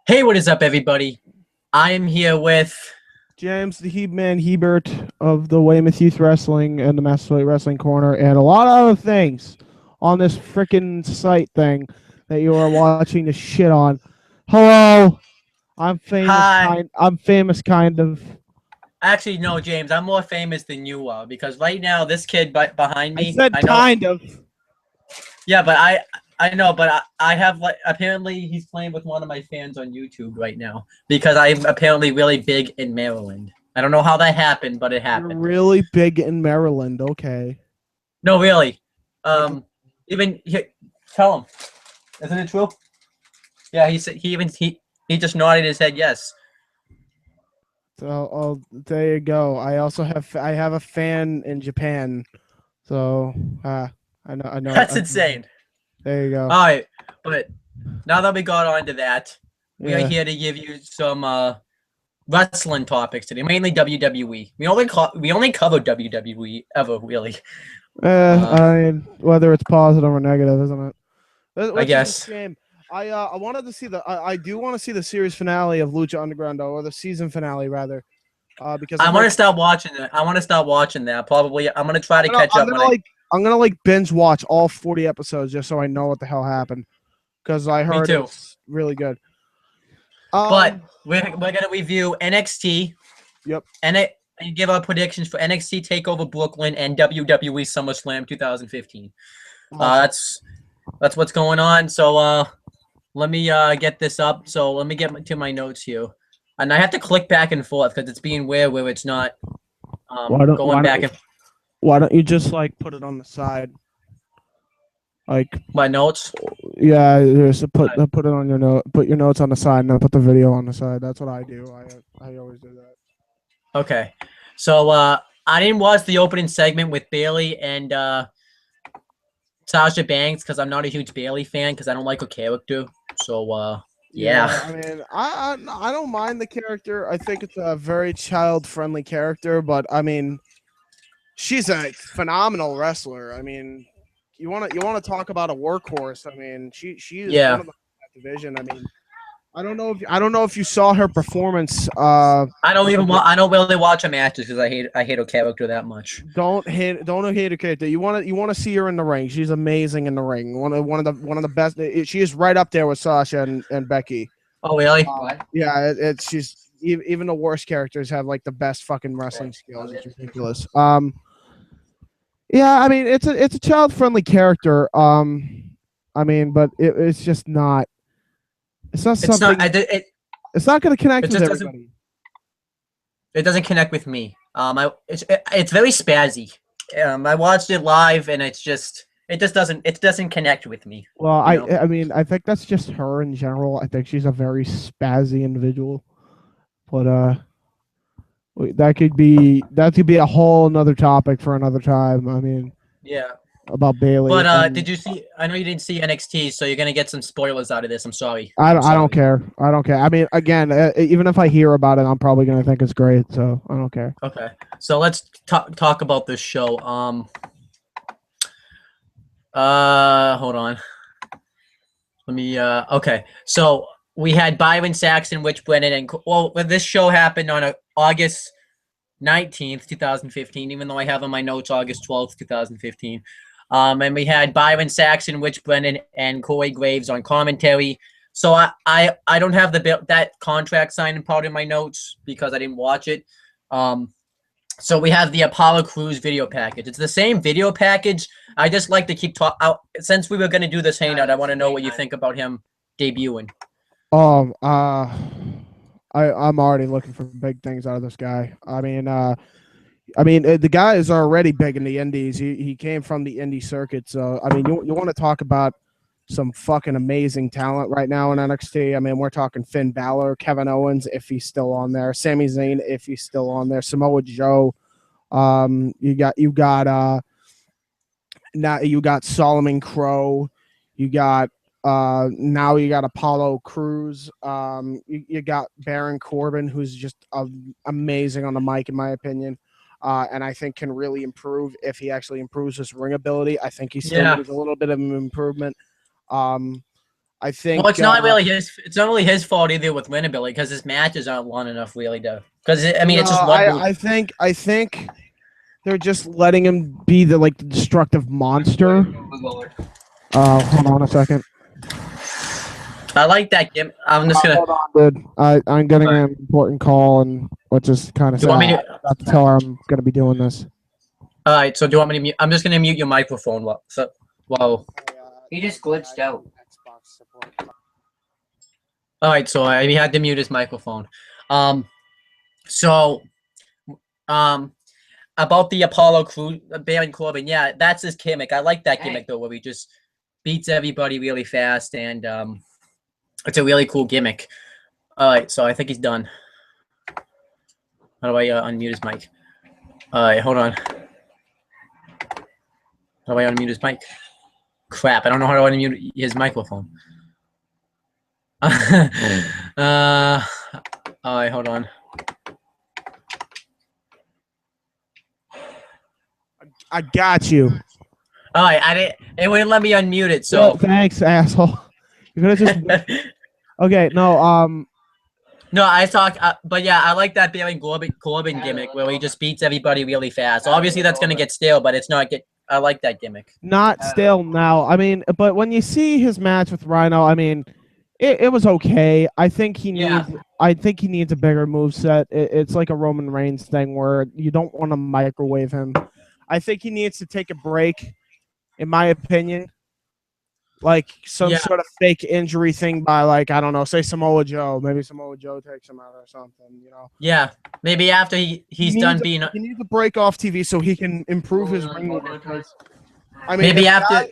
Hey, what is up, everybody? I am here with. James, the He-Man Hebert of the Weymouth Youth Wrestling and the Master Wrestling Corner, and a lot of other things on this freaking site thing that you are watching the shit on. Hello, I'm famous. Hi. I'm famous, kind of. Actually, no, James, I'm more famous than you are because right now this kid behind I me, said I know. kind of. Yeah, but I know, but I have like apparently he's playing with one of my fans on YouTube right now because I'm apparently really big in Maryland. I don't know how that happened, but it You're happened. really big in Maryland. Okay. No, really. That's Even tell him, isn't it true? Yeah, he said he just nodded his head yes. so. Oh, there you go. I have a fan in Japan. So, I know. I know. That's insane. There you go. All right, but now that we got onto that, we are Yeah. here to give you some wrestling topics today, mainly WWE. We only cover WWE ever, really. Uh, I mean, whether it's positive or negative, isn't it? I Which is a guess. shame. I wanted to see I do want to see the series finale of Lucha Underground, though, or the season finale rather, because I I'm want like to start watching it. I want to start watching that. Probably, I'm gonna try to catch I'm up gonna when I. like I'm gonna like binge watch all 40 episodes just so I know what the hell happened because I Me heard too. it's really good. But Um. we're gonna review NXT Yep. and give our predictions for NXT Takeover Brooklyn and WWE Summerslam 2015. Awesome. That's what's going on. So let me get this up. So let me get to my notes here. And I have to click back and forth because it's being weird where it's not Why don't going why back don't and why don't you just like put it on the side? Like, my notes. yeah, just put it on your note. Put your notes on the side, and then put the video on the side. That's what I do. I always do that. Okay. So I didn't watch the opening segment with Bailey and Sasha Banks because I'm not a huge Bailey fan because I don't like her character. So Yeah, yeah. I mean, I don't mind the character. I think it's a very child friendly character, but I mean, she's a phenomenal wrestler. I mean, you want to talk about a workhorse. I mean, she is one Yeah. of the division. I mean, I don't know if you saw her performance. I don't really watch her matches because I hate her character that much. Don't hate her character. You want to see her in the ring. She's amazing in the ring. One of the best. She is right up there with Sasha and Becky. Oh really? Yeah, it's she's even the worst characters have like the best fucking wrestling skills. It's ridiculous. Yeah, I mean it's a child friendly character. I mean, but it's just not. It's not It's not. something. It's not going to connect It with just doesn't. everybody. It doesn't connect with me. It's very spazzy. I watched it live and it just doesn't connect with me. Well, You know. I mean I think that's just her in general. I think she's a very spazzy individual. But that could be a whole another topic for another time. I mean, Yeah. about Bailey But and did you see? I know you didn't see NXT, so you're gonna get some spoilers out of this. I'm sorry. I don't care. I don't care. I mean, again, even if I hear about it, I'm probably gonna think it's great. So I don't care. Okay. So let's talk about this show. Hold on. Let me. Okay. So we had Byron Saxon, Rich Brennan, and this show happened on August 19th, 2015. Even though I have on my notes August 12th, 2015. And we had Byron Saxon, Rich Brennan, and Corey Graves on commentary. So I don't have that contract signing part in my notes because I didn't watch it. So we have the Apollo Crews video package. It's the same video package. I just like to keep talking. Since we were going to do this hangout, I want to know what you think about him debuting. Um, uh, I'm already looking for big things out of this guy. The guy is already big in the indies. He came from the indie circuit. So I mean, you want to talk about some fucking amazing talent right now in NXT. I mean, we're talking Finn Balor, Kevin Owens, if he's still on there, Sami Zayn, if he's still on there, Samoa Joe. You got now you got Solomon Crow. You got now you got Apollo Crews. You got Baron Corbin, who's just amazing on the mic, in my opinion. And I think can really improve if he actually improves his ring ability. I think he still needs a little bit of an improvement. Um, I think. Well, it's not really his. It's not really his fault either with winnability because his matches aren't long enough really to. Because I mean, it's just one. I think they're just letting him be the destructive monster. Hold on a second. I like that gimmick. I'm just gonna. Hold on, dude. I'm getting an important call, and which is kind of sad. Want me to? I have to tell her I'm gonna be doing this. All right. So do you want me to mute? I'm just gonna mute your microphone. Whoa. He just glitched out. All right. So he had to mute his microphone. So, about the Apollo crew, Baron Corbin. Yeah, that's his gimmick. I like that gimmick though, where he just beats everybody really fast, and it's a really cool gimmick. All right. So I think he's done. How do I unmute his mic? All right. Hold on. How do I unmute his mic? Crap, I don't know how to unmute his microphone. All right, hold on. I got you. All right, it wouldn't let me unmute it, so. Well, thanks, asshole. You're gonna just. Okay, no, No, I talk, but yeah, I like that Baron Corbin gimmick where he just beats everybody really fast. Obviously, that's gonna get stale, but it's not I like that gimmick. Not stale now. I mean, but when you see his match with Rhino, I mean, it was okay. I think he needs. Yeah. I think he needs a bigger moveset. It's like a Roman Reigns thing where you don't want to microwave him. I think he needs to take a break, in my opinion. Like some sort of fake injury thing by I don't know, say Samoa Joe. Maybe Samoa Joe takes him out or something, you know. Yeah, maybe after he's done being. He needs to break off TV so he can improve his ring work. I mean, maybe after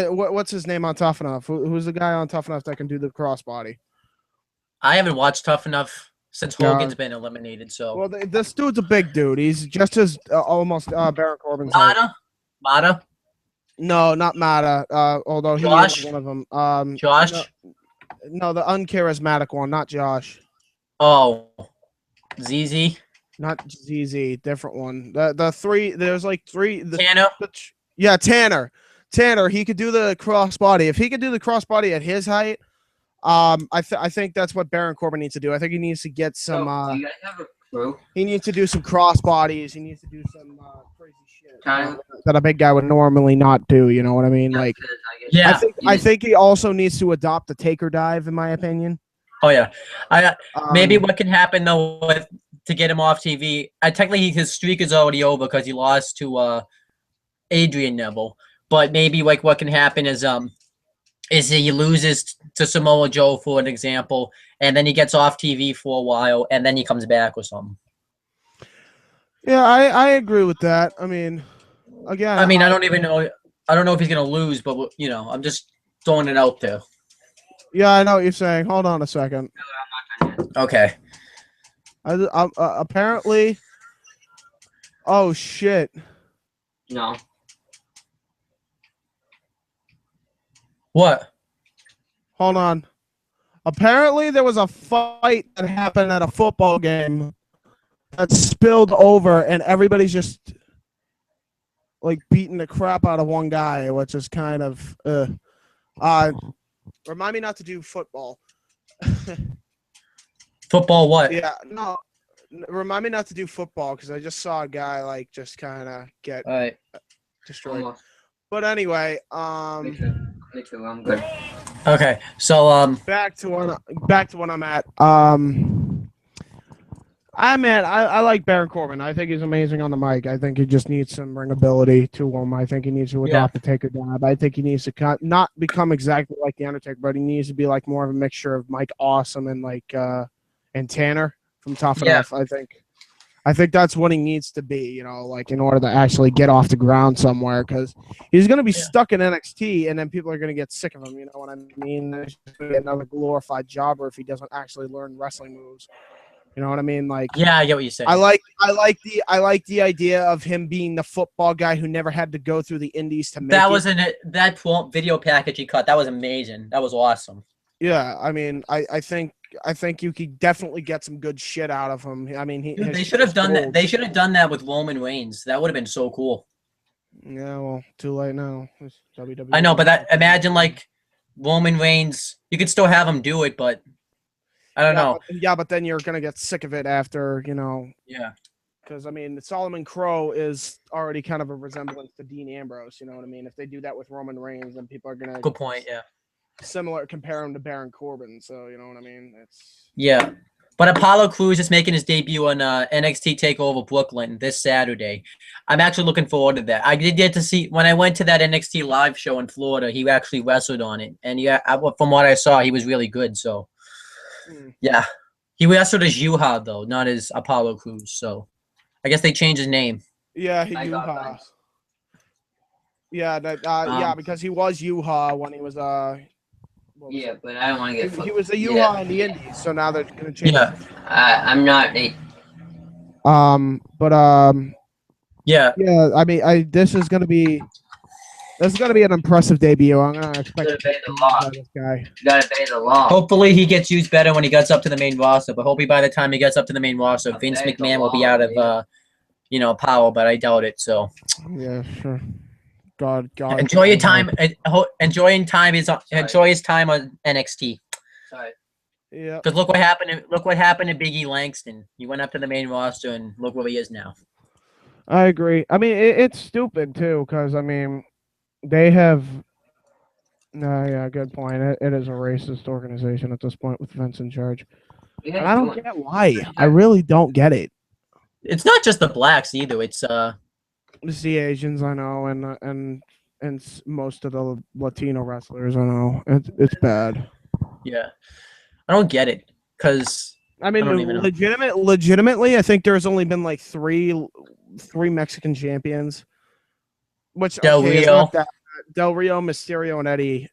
what's his name on Tough Enough? Who's the guy on Tough Enough that can do the crossbody? I haven't watched Tough Enough since Hogan's been eliminated. So. Well, this dude's a big dude. He's just as almost Baron Corbin's. Mata. No, not Mata. Although he is one of them. Josh. No, the uncharismatic one, not Josh. Oh, ZZ. Not ZZ, different one. The three. There's three. Tanner. Yeah, Tanner. Tanner. He could do the crossbody. If he could do the crossbody at his height, I think that's what Baron Corbin needs to do. I think he needs to get some. Do you guys have a crew? He needs to do some crossbodies. He needs to do some crazy shit that a big guy would normally not do. You know what I mean? Yeah. I think he also needs to adopt the taker dive, in my opinion. Oh yeah, maybe what can happen though to get him off TV? Technically, his streak is already over because he lost to Adrian Neville. But maybe what can happen is he loses to Samoa Joe, for an example, and then he gets off TV for a while, and then he comes back or something. Yeah, I agree with that. I mean, again, I don't even know. I don't know if he's gonna lose, but I'm just throwing it out there. Yeah, I know what you're saying. Hold on a second. Okay. Apparently. Oh shit. No. What? Hold on. Apparently, there was a fight that happened at a football game that spilled over, and everybody's just beating the crap out of one guy, which is kind of. Remind me not to do football. Football what? Yeah, no. Remind me not to do football because I just saw a guy just kind of get destroyed. Almost. But anyway, Me too. I'm good. Okay, so back to what I'm at. I like Baron Corbin. I think he's amazing on the mic. I think he just needs some ring ability to him. I think he needs to adopt the taker dive. I think he needs to not become exactly like the Undertaker, but he needs to be more of a mixture of Mike Awesome and and Tanner from Tough Enough. I think that's what he needs to be, in order to actually get off the ground somewhere, because he's going to be stuck in NXT, and then people are going to get sick of him. You know what I mean? There's going to be another glorified jobber if he doesn't actually learn wrestling moves. You know what I mean? Yeah, I get what you're saying. I like the idea of him being the football guy who never had to go through the indies to make it. That video package he cut. That was amazing. That was awesome. Yeah, I mean, I think you could definitely get some good shit out of him. I mean, they should have done that. They should have done that with Roman Reigns. That would have been so cool. Yeah, well, too late now. It's WWE. I know, but imagine like Roman Reigns. You could still have him do it, but I don't know. But then you're gonna get sick of it after, Yeah. because I mean, Solomon Crow is already kind of a resemblance to Dean Ambrose. You know what I mean? If they do that with Roman Reigns, then people are gonna Good point. Yeah. compare him to Baron Corbin. So you know what I mean? Yeah. But Apollo Crews is making his debut on NXT Takeover Brooklyn this Saturday. I'm actually looking forward to that. I did get to see when I went to that NXT live show in Florida. He actually wrestled on it, and from what I saw, he was really good. So, yeah, he wrestled as Yuha though, not as Apollo Crews. So, I guess they changed his name. Yeah, Yuha. Yeah, because he was Yuha when he was Yeah, but I don't want to get. He was a Yuha in the Indies, so now they're gonna change. Yeah. I'm not a. Yeah. Yeah, I mean, this is gonna be an impressive debut. I'm gonna expect this guy. You gotta obey the law. Hopefully, he gets used better when he gets up to the main roster. But hopefully, by the time he gets up to the main roster, Vince McMahon will be out of power. But I doubt it. So. Yeah, sure. God. Enjoy your time. Enjoy his time on NXT. Sorry. Yeah. Because look what happened. Look what happened to Big E Langston. He went up to the main roster, and look where he is now. I agree. I mean, it's stupid too, because I mean, they have. No, yeah, good point. It is a racist organization at this point with Vince in charge. And I don't get why. I really don't get it. It's not just the blacks either. It's It's the Asians, I know, and most of the Latino wrestlers, I know. It's bad. Yeah, I don't get it because I mean, legitimately, I think there's only been like three Mexican champions, which Del Rio. Is not that Del Rio, Mysterio, and Eddie.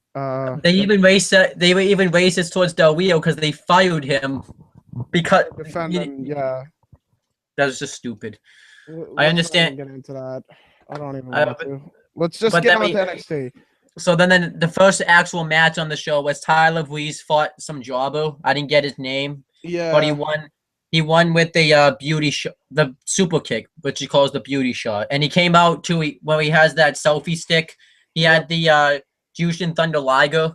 They even were even racist towards Del Rio because they fired him because yeah. That was just stupid. I understand. Get into that. I don't even want to. Let's just get on to NXT. So then the first actual match on the show was Tyler Breeze fought some jobber. I didn't get his name. Yeah. But he won. He won with the beauty shot, the super kick, which he calls the beauty shot. And he came out too when he has that selfie stick. He had the Jushin Thunder Liger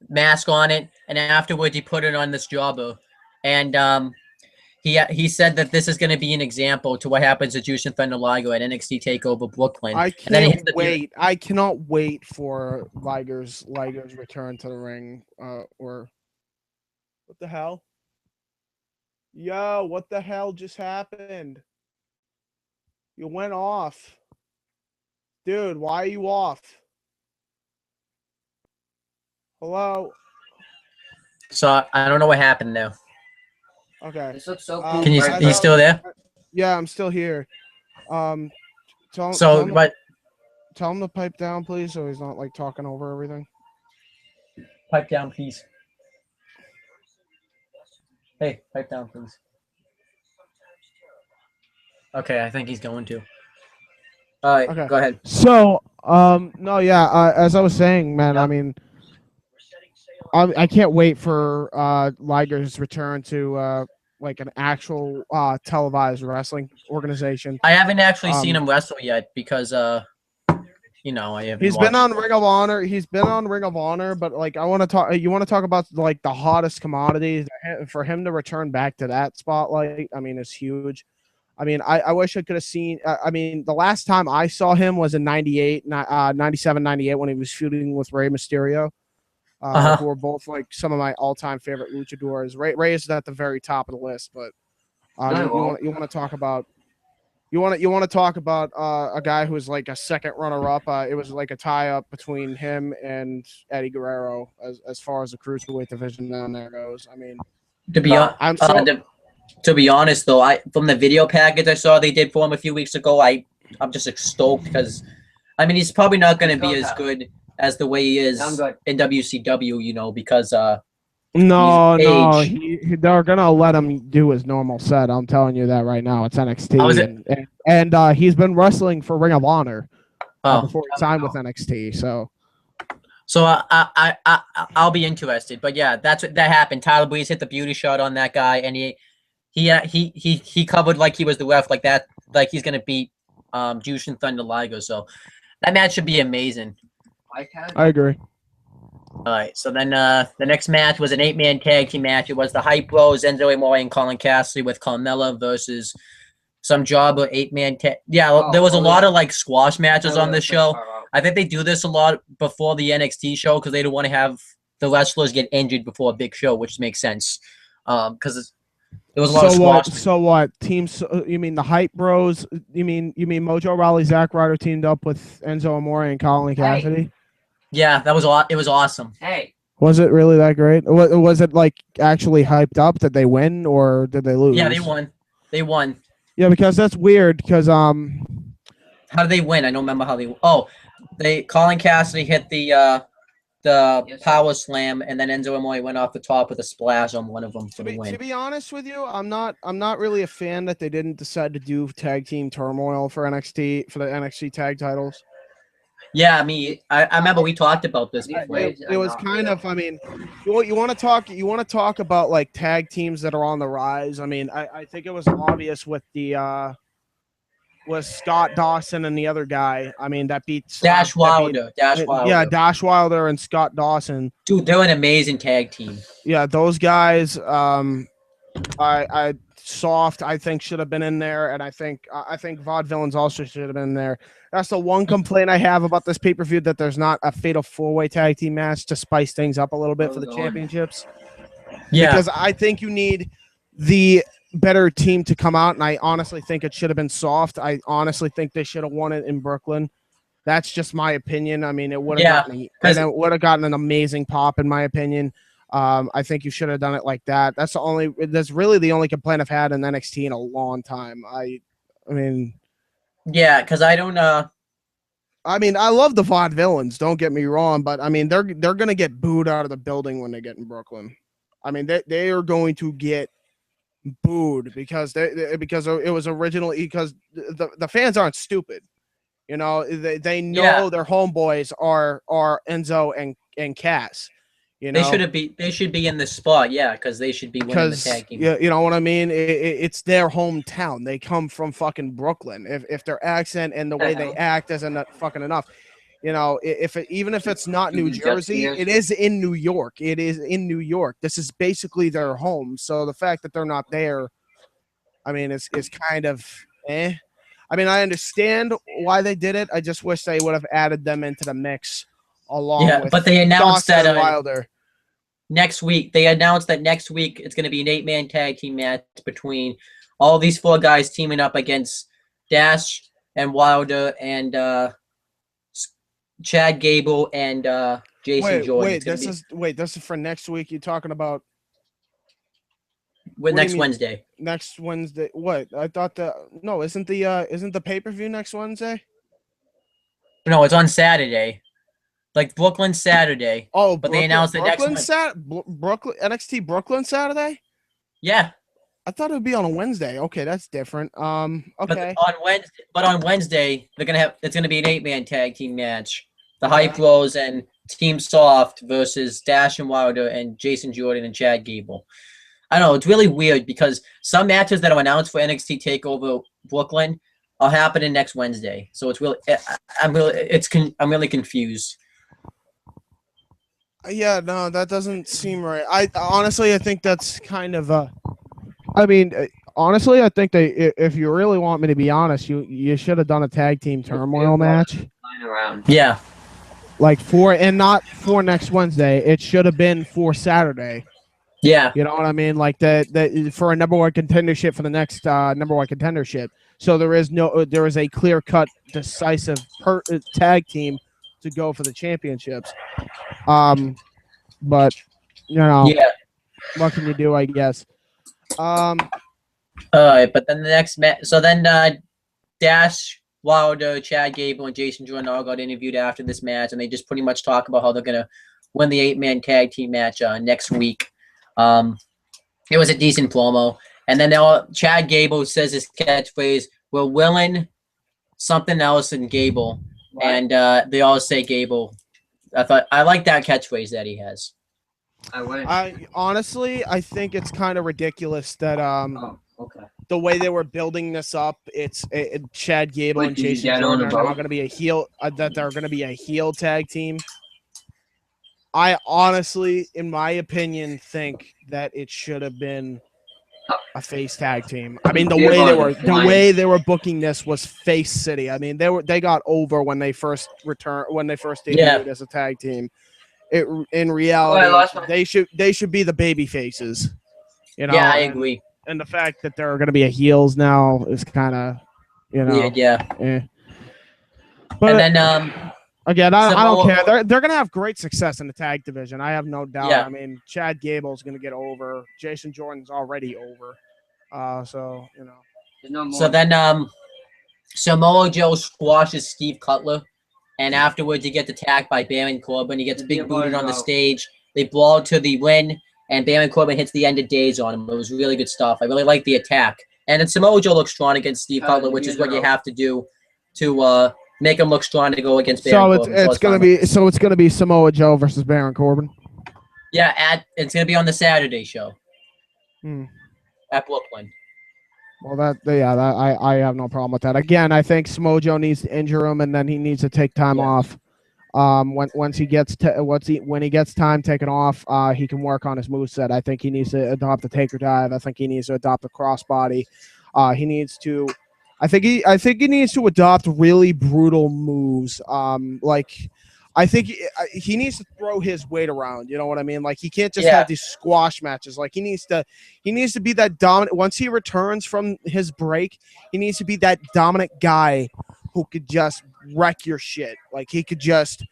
mask on it, and afterwards he put it on this jobber. And he said that this is going to be an example to what happens to Jushin Thunder Liger at NXT Takeover Brooklyn. I can't wait. I cannot wait for Liger's return to the ring. Or what the hell? Yo, what the hell just happened? You went off. Dude, why are you off? Hello? So I don't know what happened there. Okay. This looks so cool. He's still there? Yeah, I'm still here. Tell him to pipe down, please, so he's not like talking over everything. Pipe down, please. Hey, pipe down, please. Okay, I think he's going to. All right, okay. Go ahead. So, no, yeah, as I was saying, man, I mean, I can't wait for Liger's return to like an actual televised wrestling organization. I haven't actually seen him wrestle yet because I haven't. He's been on Ring of Honor. He's been on Ring of Honor, but like I want to talk. You want to talk about like the hottest commodities for him to return back to that spotlight. I mean, it's huge. I mean, I wish I could have seen. I mean, the last time I saw him was in 98, 97, 98 when he was feuding with Rey Mysterio. Who are both like some of my all-time favorite luchadors. Rey is at the very top of the list, but you want to talk about a guy who's like a second runner-up. It was like a tie-up between him and Eddie Guerrero as far as the cruiserweight division down there goes. I mean, to be honest though, from the video package I saw they did for him a few weeks ago, I'm just stoked because I mean he's probably not going to be as good as the way he is in WCW, because they're gonna let him do his normal set. I'm telling you that right now. It's NXT, and he's been wrestling for Ring of Honor before he signed with NXT. So I'll be interested. But yeah, that happened. Tyler Breeze hit the beauty shot on that guy, and he covered like he was the ref, like that, like he's gonna beat Jushin Thunder Liger. So that match should be amazing. I agree. All right, so then the next match was an 8-man tag team match. It was the Hype Bros, Enzo Amore and Colin Cassidy with Carmella versus some jobber 8-man tag. Yeah, there was a lot of like squash matches on this show. I think they do this a lot before the NXT show because they don't want to have the wrestlers get injured before a big show, which makes sense. Because there was a lot of squash. So what? Teams? You mean the Hype Bros? You mean Mojo Rawley, Zack Ryder teamed up with Enzo Amore and Colin Cassidy? Yeah, that was it was awesome. Hey. Was it really that great? Was it like actually hyped up? Did they win or did they lose? Yeah, they won. They won. Yeah, because that's weird. Because How did they win? I don't remember how they. Oh, Colin Cassidy hit the power slam, and then Enzo Amore went off the top with a splash on one of them for the win. To be honest with you, I'm not really a fan that they didn't decide to do tag team turmoil for NXT for the NXT tag titles. Yeah, I remember we talked about this before. It was kind of. I mean, you want to talk about like tag teams that are on the rise. I mean, I think it was obvious with the was Scott Dawson and the other guy. I mean, that beat Dash Wilder. Yeah, Dash Wilder and Scott Dawson. Dude, they're an amazing tag team. Yeah, those guys. I Soft, I think, should have been in there, and I think Vaudevillains also should have been there. That's the one complaint I have about this pay-per-view, that there's not a fatal 4-way tag team match to spice things up a little bit for the championships. Yeah, because I think you need the better team to come out, and I honestly think it should have been Soft. I honestly think they should have won it in Brooklyn. That's just my opinion. I mean, it would have gotten an amazing pop, in my opinion. I think you should have done it like that. That's really the only complaint I've had in NXT in a long time. I mean, yeah, because I don't. I mean, I love the Vaudevillains. Don't get me wrong, but I mean, they're gonna get booed out of the building when they get in Brooklyn. I mean, they are going to get booed because it was originally because the fans aren't stupid. You know, they know their homeboys are Enzo and Cass. You know? They should be in the spot, yeah, because they should be winning the tag team. Yeah, you know what I mean. It's their hometown. They come from fucking Brooklyn. If their accent and the way they act isn't fucking enough, you know, even if it's not New Jersey, it is in New York. It is in New York. This is basically their home. So the fact that they're not there, I mean, is kind of eh. I mean, I understand why they did it. I just wish they would have added them into the mix. But they announced Dawson Wilder. Next week. They announced that next week it's going to be an 8-man tag team match between all these 4 guys teaming up against Dash and Wilder and Chad Gable and Jason Jordan. This is for next week. You're talking about next Wednesday. Next Wednesday. What? I thought isn't the pay-per-view next Wednesday? No, it's on Saturday. Like Brooklyn Saturday. Oh, but they announced the next Brooklyn NXT Brooklyn Saturday? Yeah. I thought it would be on a Wednesday. Okay, that's different. Okay. But on Wednesday, it's gonna be an 8-man tag team match. The Hype Bros and Team Soft versus Dash and Wilder and Jason Jordan and Chad Gable. I don't know, it's really weird because some matches that are announced for NXT TakeOver Brooklyn are happening next Wednesday. So it's really I'm really confused. Yeah, no, that doesn't seem right. I think that's kind of I mean, honestly, I think if you really want me to be honest, you should have done a tag team turmoil match. Yeah. Like not for next Wednesday. It should have been for Saturday. Yeah. You know what I mean? Like that for a number 1 contendership for the next number 1 contendership. So there is a clear-cut, decisive tag team to go for the championships. But you know, what can you do? I guess. All right, but then the next match. So then Dash, Wilder, Chad Gable, and Jason Jordan all got interviewed after this match, and they just pretty much talk about how they're gonna win the 8-man tag team match next week. It was a decent promo, and then Chad Gable says his catchphrase, "We're willing something else in Gable," and they all say Gable. I like that catchphrase that he has. I honestly think it's kind of ridiculous that Okay. The way they were building this up, Chad Gable Wait, and did you Jason get on Jordan the are now boat? going to be a heel. That they're going to be a heel tag team. I honestly, in my opinion, think that it should have been a face tag team. I mean, the way they were booking this was face city. I mean, they got over when they first debuted as a tag team. In reality, they should be the baby faces. You know, Yeah, I agree. And the fact that they're going to be a heels now is kind of, Weird, yeah. But and then again, I don't care. They're going to have great success in the tag division. I have no doubt. Yeah. I mean, Chad Gable's going to get over. Jason Jordan's already over. So, you know. No more. So then Samoa Joe squashes Steve Cutler, and afterwards he gets attacked by Baron Corbin. He gets big booted on the stage. They brawl to the win, and Baron Corbin hits the end of days on him. It was really good stuff. I really like the attack. And then Samoa Joe looks strong against Steve Cutler, which is what you have to do to make him look strong to go against Baron Corbin. So it's gonna be Samoa Joe versus Baron Corbin. Yeah, it's gonna be on the Saturday show at Brooklyn. Well, I have no problem with that. Again, I think Samoa Joe needs to injure him, and then he needs to take time off. When he gets time taken off, he can work on his moveset. I think he needs to adopt the taker dive. I think he needs to adopt the crossbody. I think he needs to adopt really brutal moves. I think he needs to throw his weight around. You know what I mean? Like, he can't just have these squash matches. Like, he needs to be that dominant. Once he returns from his break, he needs to be that dominant guy who could just wreck your shit. Like, he could just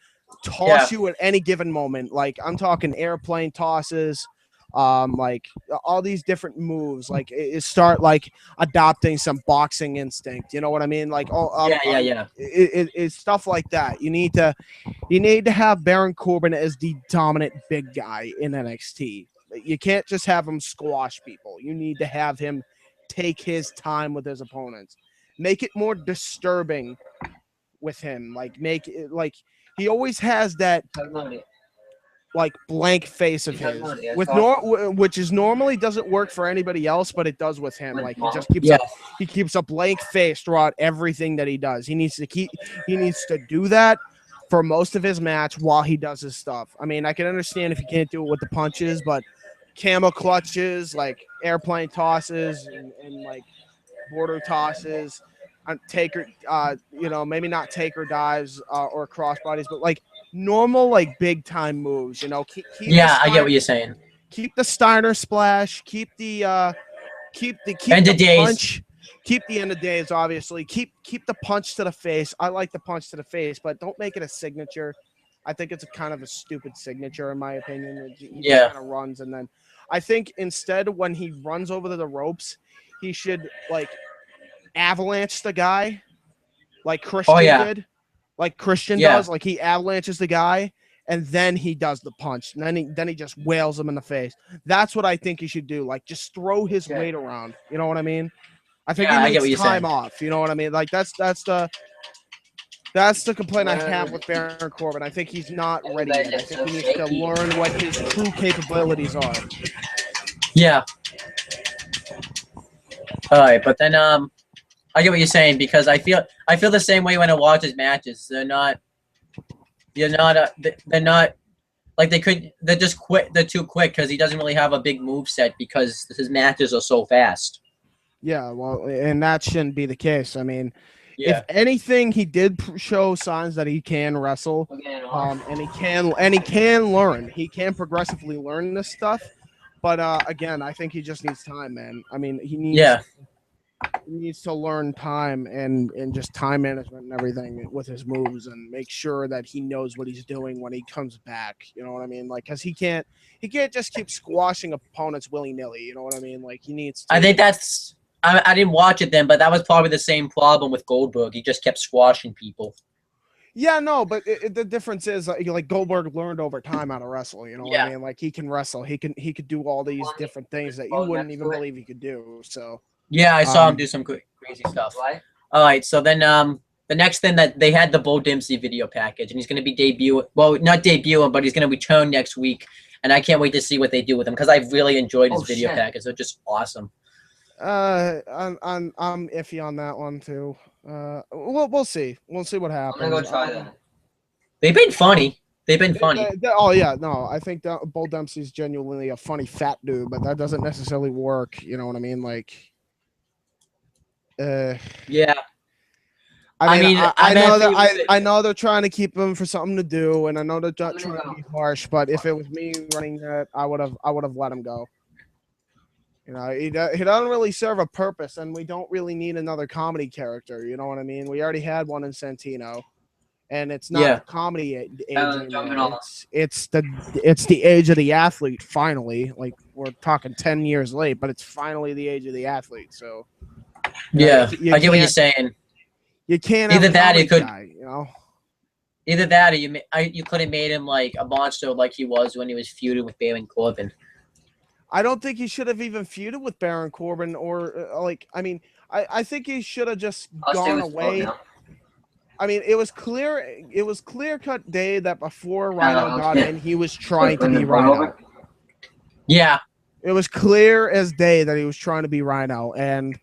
toss you at any given moment. Like, I'm talking airplane tosses, like all these different moves. Like, start like adopting some boxing instinct. You know what I mean? Like, it's stuff like that. You need to have Baron Corbin as the dominant big guy in NXT. You can't just have him squash people. You need to have him take his time with his opponents. Make it more disturbing with him. Like, make it like he always has that like blank face of his which is normally doesn't work for anybody else, but it does with him. Like, he just keeps a blank face throughout everything that he does. He needs to do that for most of his match while he does his stuff. I mean, I can understand if he can't do it with the punches, but camel clutches, like airplane tosses and like border tosses, taker, maybe not taker dives or crossbodies, but like normal, like big time moves. You know, I get what you're saying. Keep the Steiner splash. Keep the end of days. Punch. Keep the end of days, obviously. Keep the punch to the face. I like the punch to the face, but don't make it a signature. I think it's a kind of a stupid signature, in my opinion. He just kind of runs, and then I think instead, when he runs over the ropes, he should like avalanche the guy, like Christian did, like Christian does. Like, he avalanches the guy, and then he does the punch, and then he just wails him in the face. That's what I think he should do. Like, just throw his weight around. You know what I mean? I think he needs time off. You know what I mean? Like, that's the complaint I have with Baron Corbin. I think he's not ready yet. I think he needs to learn what his true capabilities are. Yeah. All right, but then I get what you're saying, because I feel the same way when I watch his matches. They're not like they're just quick. They're too quick because he doesn't really have a big move set because his matches are so fast. Yeah, well, and that shouldn't be the case. I mean, if anything, he did show signs that he can wrestle, and he can learn. He can progressively learn this stuff. But again, I think he just needs time, man. I mean, he needs to learn time and just time management and everything with his moves, and make sure that he knows what he's doing when he comes back. You know what I mean? Like, because he can't just keep squashing opponents willy-nilly. You know what I mean? Like, he needs to. I think that's. I didn't watch it then, but that was probably the same problem with Goldberg. He just kept squashing people. Yeah, no, but the difference is like Goldberg learned over time how to wrestle. You know what I mean? Like, he can wrestle. He could do all these different things that you wouldn't even believe he could do. So. Yeah, I saw him do some crazy stuff. All right, so then the next thing that they had the Bo Dempsey video package, and he's going to be not debuting, but he's going to return next week, and I can't wait to see what they do with him because I've really enjoyed his video package. They're just awesome. I'm iffy on that one too. We'll see. We'll see what I'm happens. gonna go try that. They've been funny. They've been funny. Oh yeah, no, I think that Bull Dempsey's genuinely a funny fat dude, but that doesn't necessarily work. You know what I mean? Like, Yeah. I mean, I know happy that with it. I know they're trying to keep him for something to do, and I know they're not trying to be harsh. But if it was me running that, I would have let him go. You know, he doesn't really serve a purpose, and we don't really need another comedy character. You know what I mean? We already had one in Santino, and it's not the comedy age anymore. It's the age of the athlete. Finally, like we're talking 10 years late, but it's finally the age of the athlete. So yeah, you I get what you're can't- saying. You can't Either have a that or comedy you could- guy, you know. Either that, or you could have made him like a monster, like he was when he was feuding with Baron Corbin. I don't think he should have even feuded with Baron Corbin, or I think he should have just gone away. I mean, it was clear cut day that before Rhino got in, he was trying to be Rhino. Yeah. It was clear as day that he was trying to be Rhino, and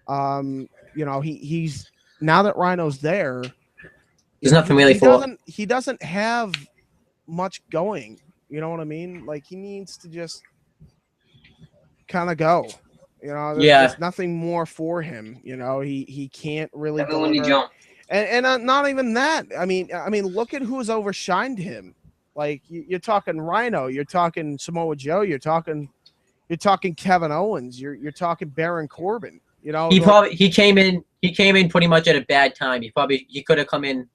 you know, he's now that Rhino's there, There's nothing really for. He doesn't have much going. You know what I mean? Like he needs to just kind of go. You know, there's nothing more for him. You know, he can't really deliver. And not even that. I mean, look at who's overshined him. Like you're talking Rhino, you're talking Samoa Joe, you're talking Kevin Owens, you're talking Baron Corbin. You know, he came in pretty much at a bad time. He could have come in.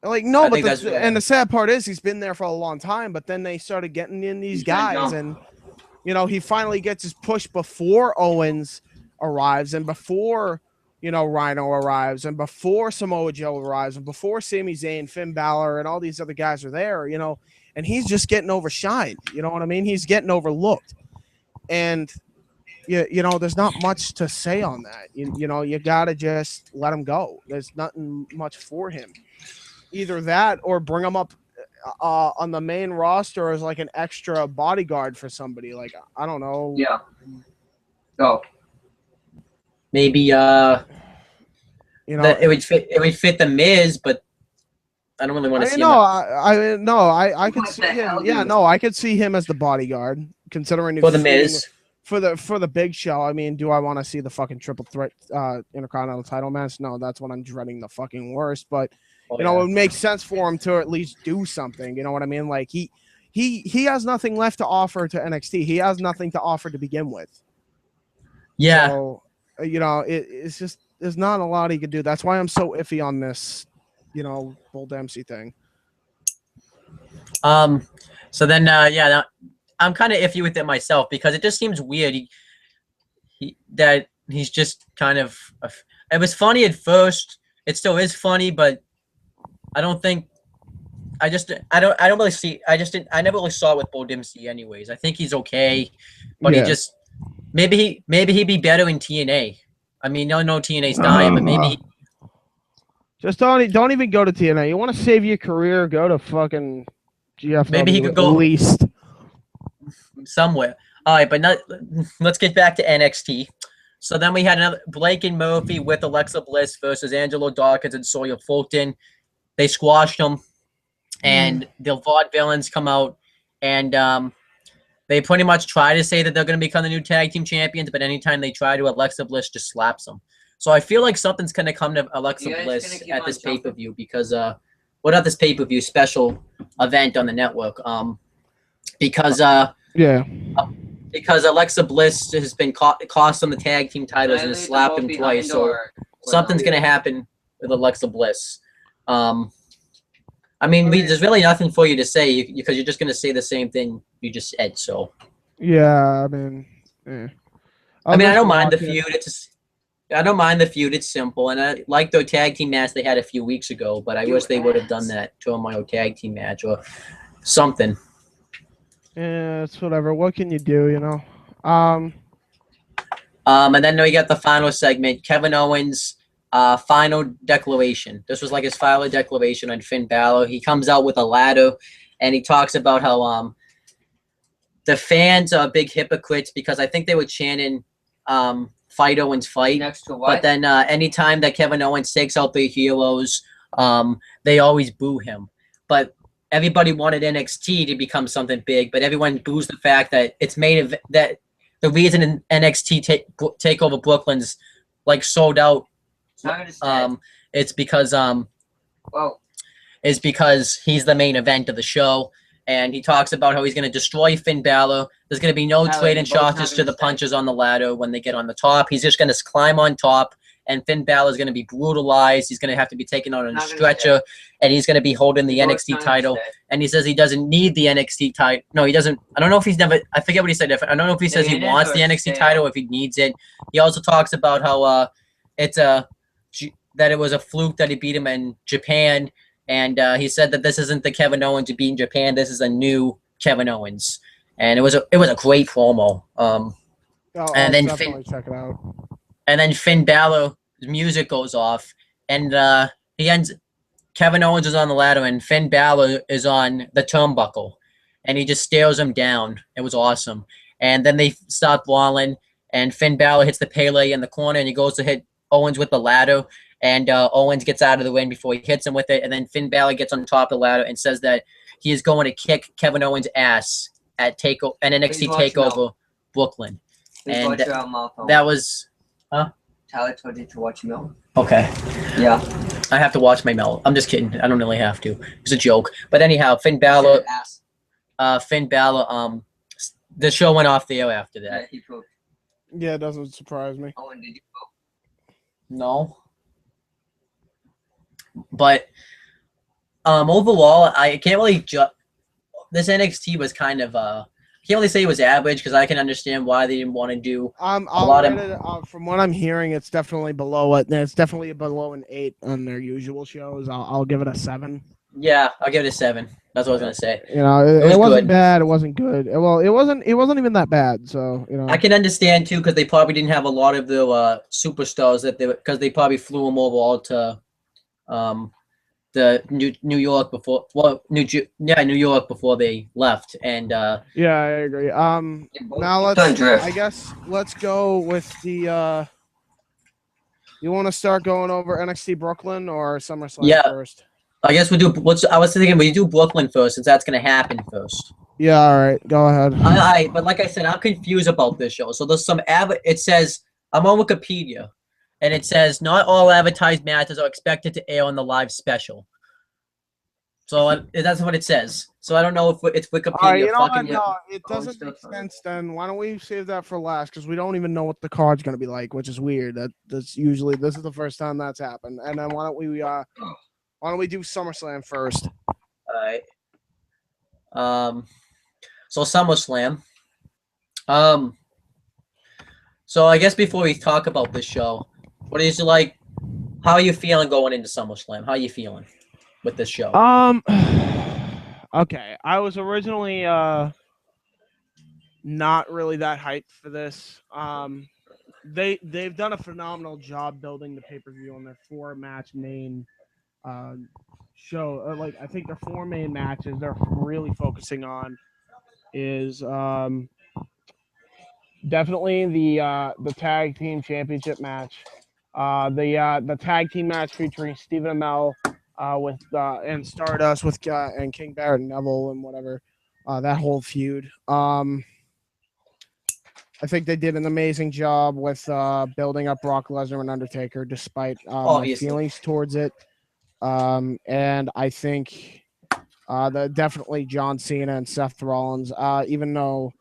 Like no, but the sad part is he's been there for a long time. But then they started getting in these guys, and you know he finally gets his push before Owens arrives, and before Rhino arrives, and before Samoa Joe arrives, and before Sami Zayn, Finn Balor, and all these other guys are there. You know, and he's just getting overshined. You know what I mean? He's getting overlooked, and you know, there's not much to say on that. You know, you gotta just let him go. There's nothing much for him. Either that or bring him up on the main roster as like an extra bodyguard for somebody. Like I don't know. Yeah. Go. Maybe you know it would fit the Miz, but I don't really want to see him. I could see him. Yeah, no, I could see him as the bodyguard, considering for the Miz. For the Big Show. I mean, do I want to see the fucking triple threat Intercontinental title match? No, that's what I'm dreading the fucking worst. But you know, it would make sense for him to at least do something. You know what I mean? Like he has nothing left to offer to NXT. He has nothing to offer to begin with. Yeah. So, you know, it's just there's not a lot he could do. That's why I'm so iffy on this, you know, Bull Dempsey thing. So then I'm kind of iffy with it myself because it just seems weird. That he's just kind of. It was funny at first. It still is funny, but I don't think. I don't really see. I never really saw it with Bull Dempsey, anyways. I think he's okay, but he just maybe he'd be better in TNA. I mean, no, TNA's dying, but maybe. Just don't even go to TNA. You want to save your career? Go to fucking GFW. Maybe he could go at least somewhere. All right, but let's get back to NXT. So then we had another Blake and Murphy with Alexa Bliss versus Angelo Dawkins and Sawyer Fulton. They squashed them, and the Vaudevillains come out, and they pretty much try to say that they're going to become the new tag team champions, but anytime they try to, Alexa Bliss just slaps them. So I feel like something's going to come to Alexa Bliss at this pay-per-view because what about this pay-per-view special event on the network? Because Alexa Bliss has been cost on the tag team titles and has slapped him twice, so something's going to happen with Alexa Bliss. I mean, there's really nothing for you to say because you're just going to say the same thing you just said. So yeah, I mean, I don't mind the feud. I don't mind the feud. It's simple, and I like the tag team match they had a few weeks ago. But I wish they would have done that Turmoil tag team match or something. Yeah, it's whatever. What can you do, you know? And then we got the final segment, Kevin Owens' final declaration. This was like his final declaration on Finn Balor. He comes out with a ladder, and he talks about how the fans are big hypocrites because I think they were chanting fight Owens fight. Next to what? But then anytime that Kevin Owens takes out the heroes, they always boo him. But everybody wanted NXT to become something big, but everyone boos the fact that it's made that the reason NXT Takeover Brooklyn's like sold out. It's because is because he's the main event of the show, and he talks about how he's going to destroy Finn Balor. There's going to be no trading shots to the punches on the ladder when they get on the top. He's just going to climb on top, and Finn Balor is going to be brutalized. He's going to have to be taken on a stretcher, and he's going to be holding the NXT title. And he says he doesn't need the NXT title. No, he doesn't. I don't know if he's never. I forget what he said. I don't know if he says he wants the NXT title, if he needs it. He also talks about how that it was a fluke that he beat him in Japan, and he said that this isn't the Kevin Owens you beat in Japan. This is a new Kevin Owens, and it was a great promo. And then check it out. And then Finn Balor's music goes off, and he ends. Kevin Owens is on the ladder, and Finn Balor is on the turnbuckle, and he just stares him down. It was awesome. And then they start brawling, and Finn Balor hits the Pele in the corner, and he goes to hit Owens with the ladder, and Owens gets out of the ring before he hits him with it, and then Finn Balor gets on top of the ladder and says that he is going to kick Kevin Owens' ass at NXT Takeover Brooklyn. And that was, Tyler told you to watch Mel. Okay. Yeah. I have to watch my Mel. I'm just kidding. I don't really have to. It's a joke. But anyhow, Finn Balor, the show went off the air after that. Yeah, he pooped. Yeah, it doesn't surprise me. Owen, did you poop? No. But overall, I can't really this NXT was kind of I can't really say it was average because I can understand why they didn't want to do from what I'm hearing, it's definitely below it. It's definitely below an 8 on their usual shows. I'll give it a 7. Yeah, I'll give it a 7. That's what I was gonna say. You know, it wasn't bad. It wasn't good. Well, it wasn't even that bad. So you know, I can understand too because they probably didn't have a lot of the superstars because they probably flew them over all to the New York before. Well, New York before they left. And yeah, I agree. Now let's go with the. You want to start going over NXT Brooklyn or SummerSlam first? I guess we do. I was thinking we do Brooklyn first since that's going to happen first. Yeah, all right. Go ahead. But like I said, I'm confused about this show. So there's some it says I'm on Wikipedia, and it says not all advertised matches are expected to air on the live special. So that's what it says. So I don't know if it's Wikipedia. You know what? No, it doesn't make sense. Then why don't we save that for last? Because we don't even know what the card's going to be like, which is weird. That's usually this is the first time that's happened. And then why don't we do SummerSlam first? All right. So SummerSlam. So I guess before we talk about this show, what is it like? How are you feeling going into SummerSlam? How are you feeling with this show? Okay. I was originally not really that hyped for this. They've done a phenomenal job building the pay-per-view on their 4-match main show. Like I think their 4 main matches they're really focusing on is definitely the tag team championship match, the tag team match featuring Stephen Amell with and Stardust with and King Barrett and Neville and whatever, that whole feud. I think they did an amazing job with building up Brock Lesnar and Undertaker, despite my feelings towards it. And I think definitely John Cena and Seth Rollins, even though,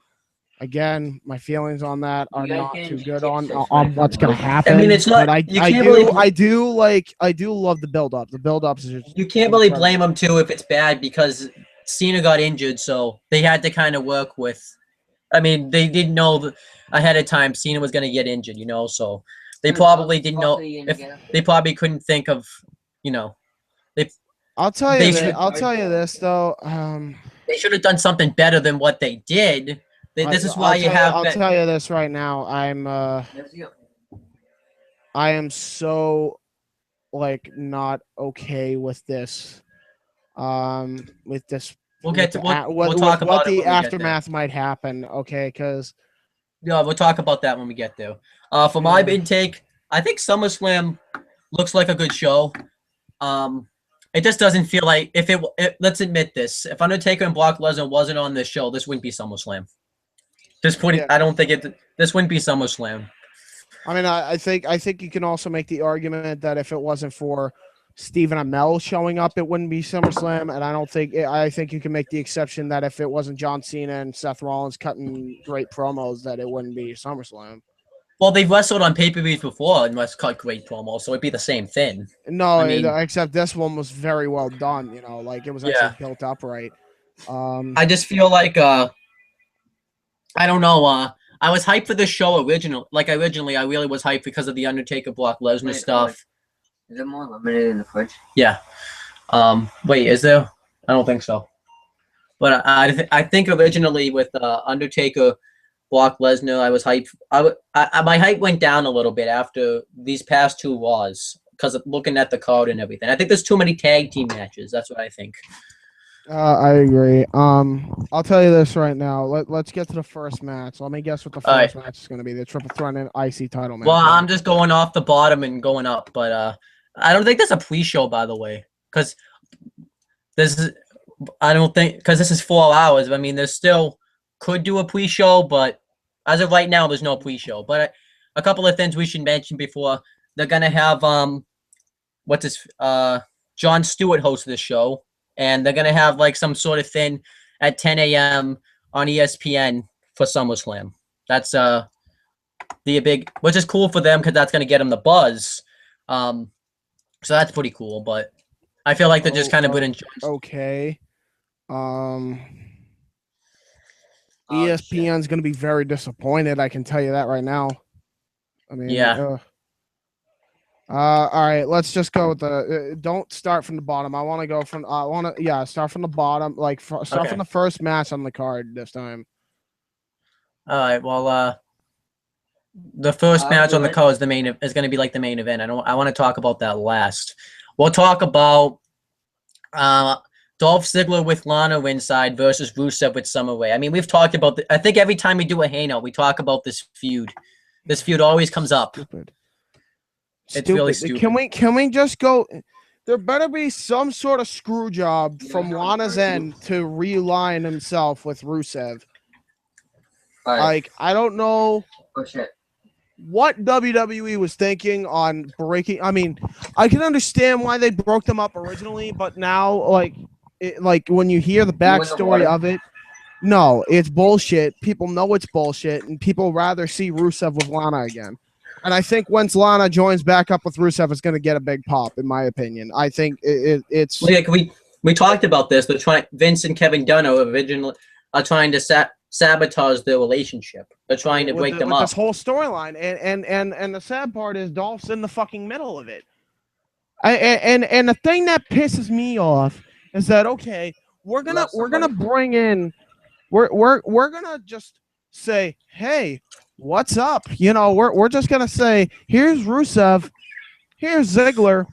again, my feelings on that are not too good on what's going to happen. I mean, it's not. I do love the build-up. The build-ups is just. You can't really blame them too if it's bad because Cena got injured, so they had to kind of work with. I mean, they didn't know ahead of time Cena was going to get injured, so they probably didn't know. They probably couldn't think of, I'll tell you this though. They should have done something better than what they did. This is why I'll tell you this right now. I am so not okay with this. With this. We'll talk about what the aftermath might happen. Okay, because Yeah, we'll talk about that when we get there. For my intake, I think SummerSlam looks like a good show. It just doesn't feel like let's admit this. If Undertaker and Brock Lesnar wasn't on this show, this wouldn't be SummerSlam. I don't think this wouldn't be SummerSlam. I mean, I think you can also make the argument that if it wasn't for Stephen Amell showing up, it wouldn't be SummerSlam. And I think you can make the exception that if it wasn't John Cena and Seth Rollins cutting great promos, that it wouldn't be SummerSlam. Well, they've wrestled on pay-per-views before and must cut great promos, so it'd be the same thing. No, except this one was very well done. Like it was actually built up right. I just feel like I don't know. I was hyped for this show originally. I really was hyped because of the Undertaker Brock Lesnar stuff. Is there more lemonade in the fridge? Yeah. Wait, is there? I don't think so. But I think originally with Undertaker, Brock Lesnar, I was hyped. My hype went down a little bit after these past two Raws because of looking at the card and everything. I think there's too many tag team matches. That's what I think. I agree. I'll tell you this right now. Let's get to the first match. Let me guess what the first match is going to be. The triple threat and IC title match. Well, I'm just going off the bottom and going up, but I don't think there's a pre-show, by the way, because this is 4 hours. I mean, there's still could do a pre-show, but as of right now, there's no pre-show. But a couple of things we should mention before. They're gonna have Jon Stewart host this show, and they're gonna have like some sort of thing at 10 a.m. on ESPN for SummerSlam. That's which is cool for them because that's gonna get them the buzz. So that's pretty cool. But I feel like they're just kind of putting. Okay. ESPN's going to be very disappointed. I can tell you that right now. I mean, yeah. All right, let's just go with don't start from the bottom. I want to go from. Start from the bottom. Like from the first match on the card this time. All right. Well, the first match on the card is going to be like the main event. I want to talk about that last. We'll talk about Dolph Ziggler with Lana ringside versus Rusev with Summer Rae. I mean, we've talked about I think every time we do a hangout, we talk about this feud. This feud always comes up. It's really stupid. Can we just go? There better be some sort of screw job from Lana's end to realign himself with Rusev. Like, I don't know what WWE was thinking on breaking. I mean, I can understand why they broke them up originally, but now, like when you hear the backstory of it, no, it's bullshit. People know it's bullshit, and people rather see Rusev with Lana again. And I think once Lana joins back up with Rusev, it's going to get a big pop, in my opinion. I think it's like we talked about this. They're trying. Vince and Kevin Dunn are trying to sabotage their relationship. They're trying to break them up. This whole storyline, and the sad part is Dolph's in the fucking middle of it. And the thing that pisses me off is that we're gonna bring in, we're gonna just say, hey, what's up? We're just gonna say, here's Rusev, here's Ziggler.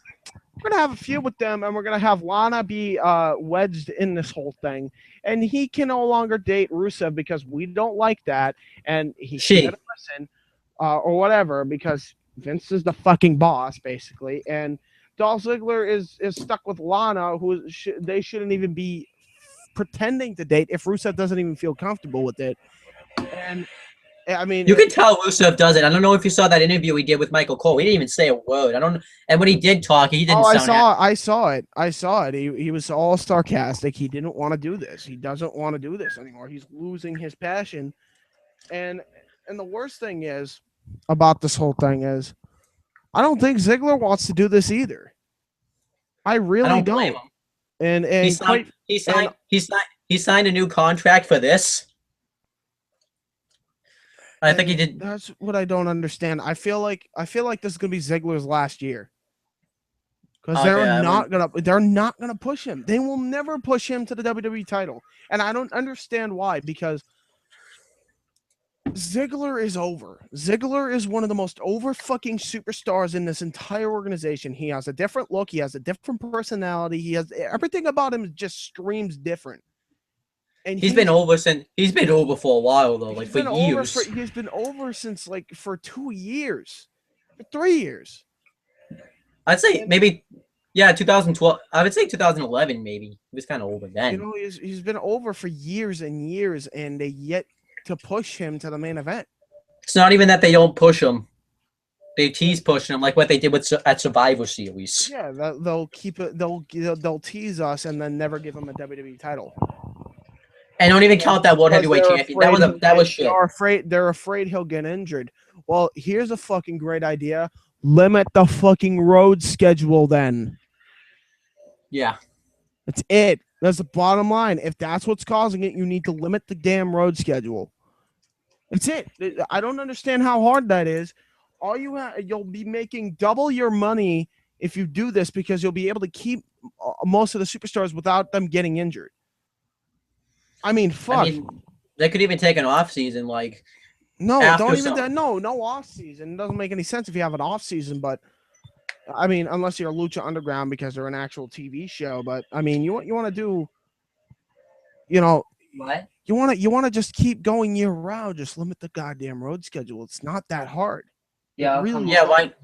We're gonna have a feud with them, and we're gonna have Lana be wedged in this whole thing, and he can no longer date Rusev because we don't like that, and he shouldn't listen, or whatever, because Vince is the fucking boss, basically, and Dolph Ziggler is stuck with Lana, who they shouldn't even be pretending to date if Rusev doesn't even feel comfortable with it, and. I mean, you can tell Rusev doesn't. I don't know if you saw that interview he did with Michael Cole. He didn't even say a word. I don't know. And when he did talk, he didn't. I saw it. He was all sarcastic. He didn't want to do this. He doesn't want to do this anymore. He's losing his passion. And the worst thing is about this whole thing is, I don't think Ziggler wants to do this either. I really don't. Blame him. And he signed a new contract for this. I think he did. That's what I don't understand. I feel like this is gonna be Ziggler's last year because they're not gonna push him. They will never push him to the WWE title, and I don't understand why. Because Ziggler is over. Ziggler is one of the most over fucking superstars in this entire organization. He has a different look. He has a different personality. He has everything about him just screams different. And he's been over for a while though, like for years. He's been over since like for 2 years, for 3 years. I'd say maybe, yeah, 2012. I would say 2011 maybe. He was kind of over then. You know, he's been over for years and years, and they yet to push him to the main event. It's not even that they don't push him. They tease pushing him like what they did at Survivor Series. Yeah, they'll keep it. They'll tease us and then never give him a WWE title. And don't even count that World Heavyweight Champion. That was shit. They're afraid he'll get injured. Well, here's a fucking great idea. Limit the fucking road schedule then. Yeah. That's it. That's the bottom line. If that's what's causing it, you need to limit the damn road schedule. That's it. I don't understand how hard that is. You'll be making double your money if you do this because you'll be able to keep most of the superstars without them getting injured. I mean, fuck. I mean, they could even take an off season, like no off season. It doesn't make any sense if you have an off season. But I mean, unless you're Lucha Underground because they're an actual TV show. But I mean, you want to do, you know, what you want to just keep going year round. Just limit the goddamn road schedule. It's not that hard. Yeah, really. Yeah, like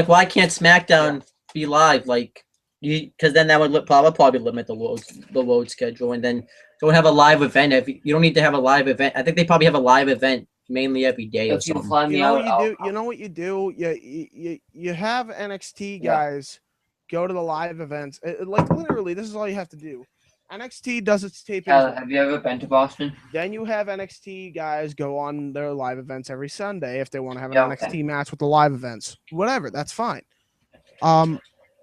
why can't SmackDown be live? Like because then that would probably limit the load schedule, and then don't have a live event. If you don't need to have a live event, I think they probably have a live event mainly every day or something. You know what you do? You have NXT guys go to the live events. Like literally, this is all you have to do. NXT does its tapings. Have you ever been to Boston? Then you have NXT guys go on their live events every Sunday if they want to have an NXT match with the live events. Whatever, that's fine.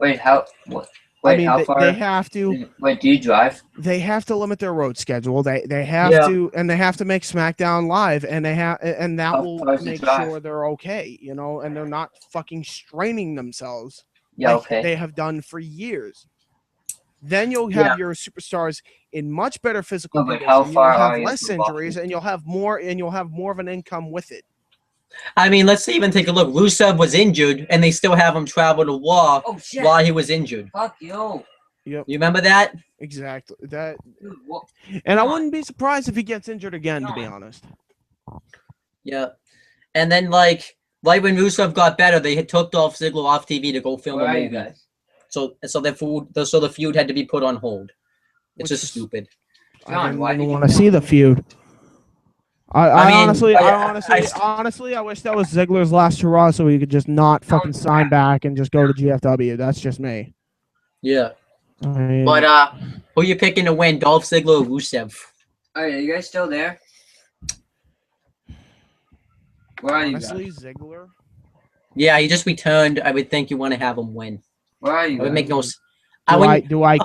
Wait, how? What? Wait, how far? They have to. Wait, do you drive? They have to limit their road schedule. They have to, and they have to make SmackDown live, and that will make sure they're okay, you know, and they're not fucking straining themselves. Yeah, like they have done for years. Then you'll have your superstars in much better physical condition. How far you'll have less injuries, and you'll have more of an income with it. I mean, let's even take a look. Rusev was injured, and they still have him travel to War while he was injured. Fuck you. Yep. You remember that? Exactly. That. And I wouldn't be surprised if he gets injured again, to be honest. Yeah. And then, like when Rusev got better, they had took Dolph Ziggler off TV to go film a movie. So the feud had to be put on hold. It's just stupid. I didn't want to see the feud. I honestly, I wish that was Ziggler's last hurrah, so he could just not fucking sign back and just go to GFW. That's just me. Yeah. But who are you picking to win, Dolph Ziggler or Rusev? Are you guys still there? Where are you guys? Honestly, Ziggler. Yeah, he just returned. I would think you want to have him win. Where are you? It would make no sense. Do I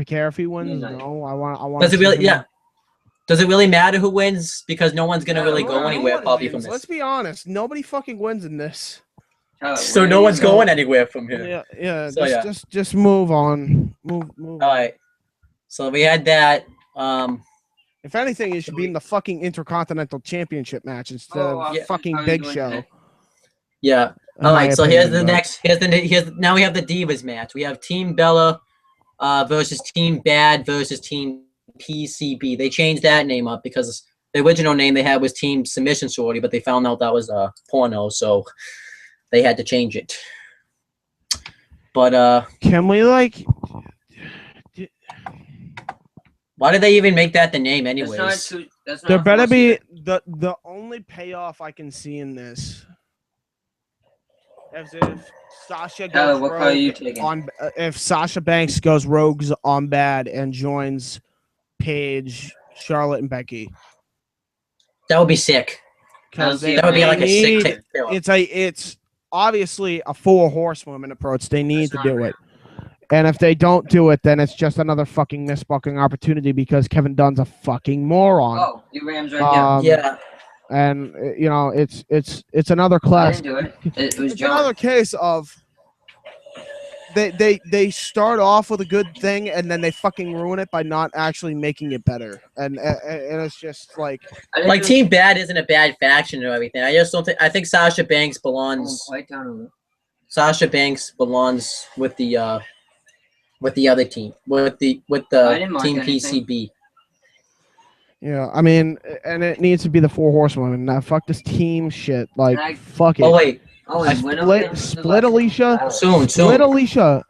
care if he wins? No, I want. Does it really? Yeah. Does it really matter who wins? Because no one's gonna really go anywhere probably from this. Let's be honest. Nobody fucking wins in this. So no one's going anywhere from here. Yeah. So just move on. Move. All right. So we had that. If anything, it should be in the fucking Intercontinental Championship match instead of fucking Big Show. Yeah. All right. So here's the next. Now we have the Divas match. We have Team Bella versus Team Bad versus Team PCB. They changed that name up because the original name they had was Team Submission Shorty, but they found out that was porno, so they had to change it. But can we why did they even make that the name anyways? There better be the only payoff I can see in this. As if Sasha goes rogue if Sasha Banks goes rogues on Bad and joins Paige, Charlotte, and Becky. That would be sick. That would be like a sick take. It's obviously a 4 horsewoman approach. They need to do it. And if they don't do it, then it's just another fucking misbooking opportunity because Kevin Dunn's a fucking moron. Oh, the Rams right here. Yeah. And you know, it's another class. I didn't do it. It was it's another case of they start off with a good thing and then they fucking ruin it by not actually making it better. And it's just like Team Bad isn't a bad faction or everything. I just don't think. I think Sasha Banks belongs. Sasha Banks belongs with the other team, with the team PCB. Yeah, I mean, and it needs to be the four horsewomen. Now, fuck this team shit. Like, fuck it. Oh wait, Split Alicia. soon. Split Alicia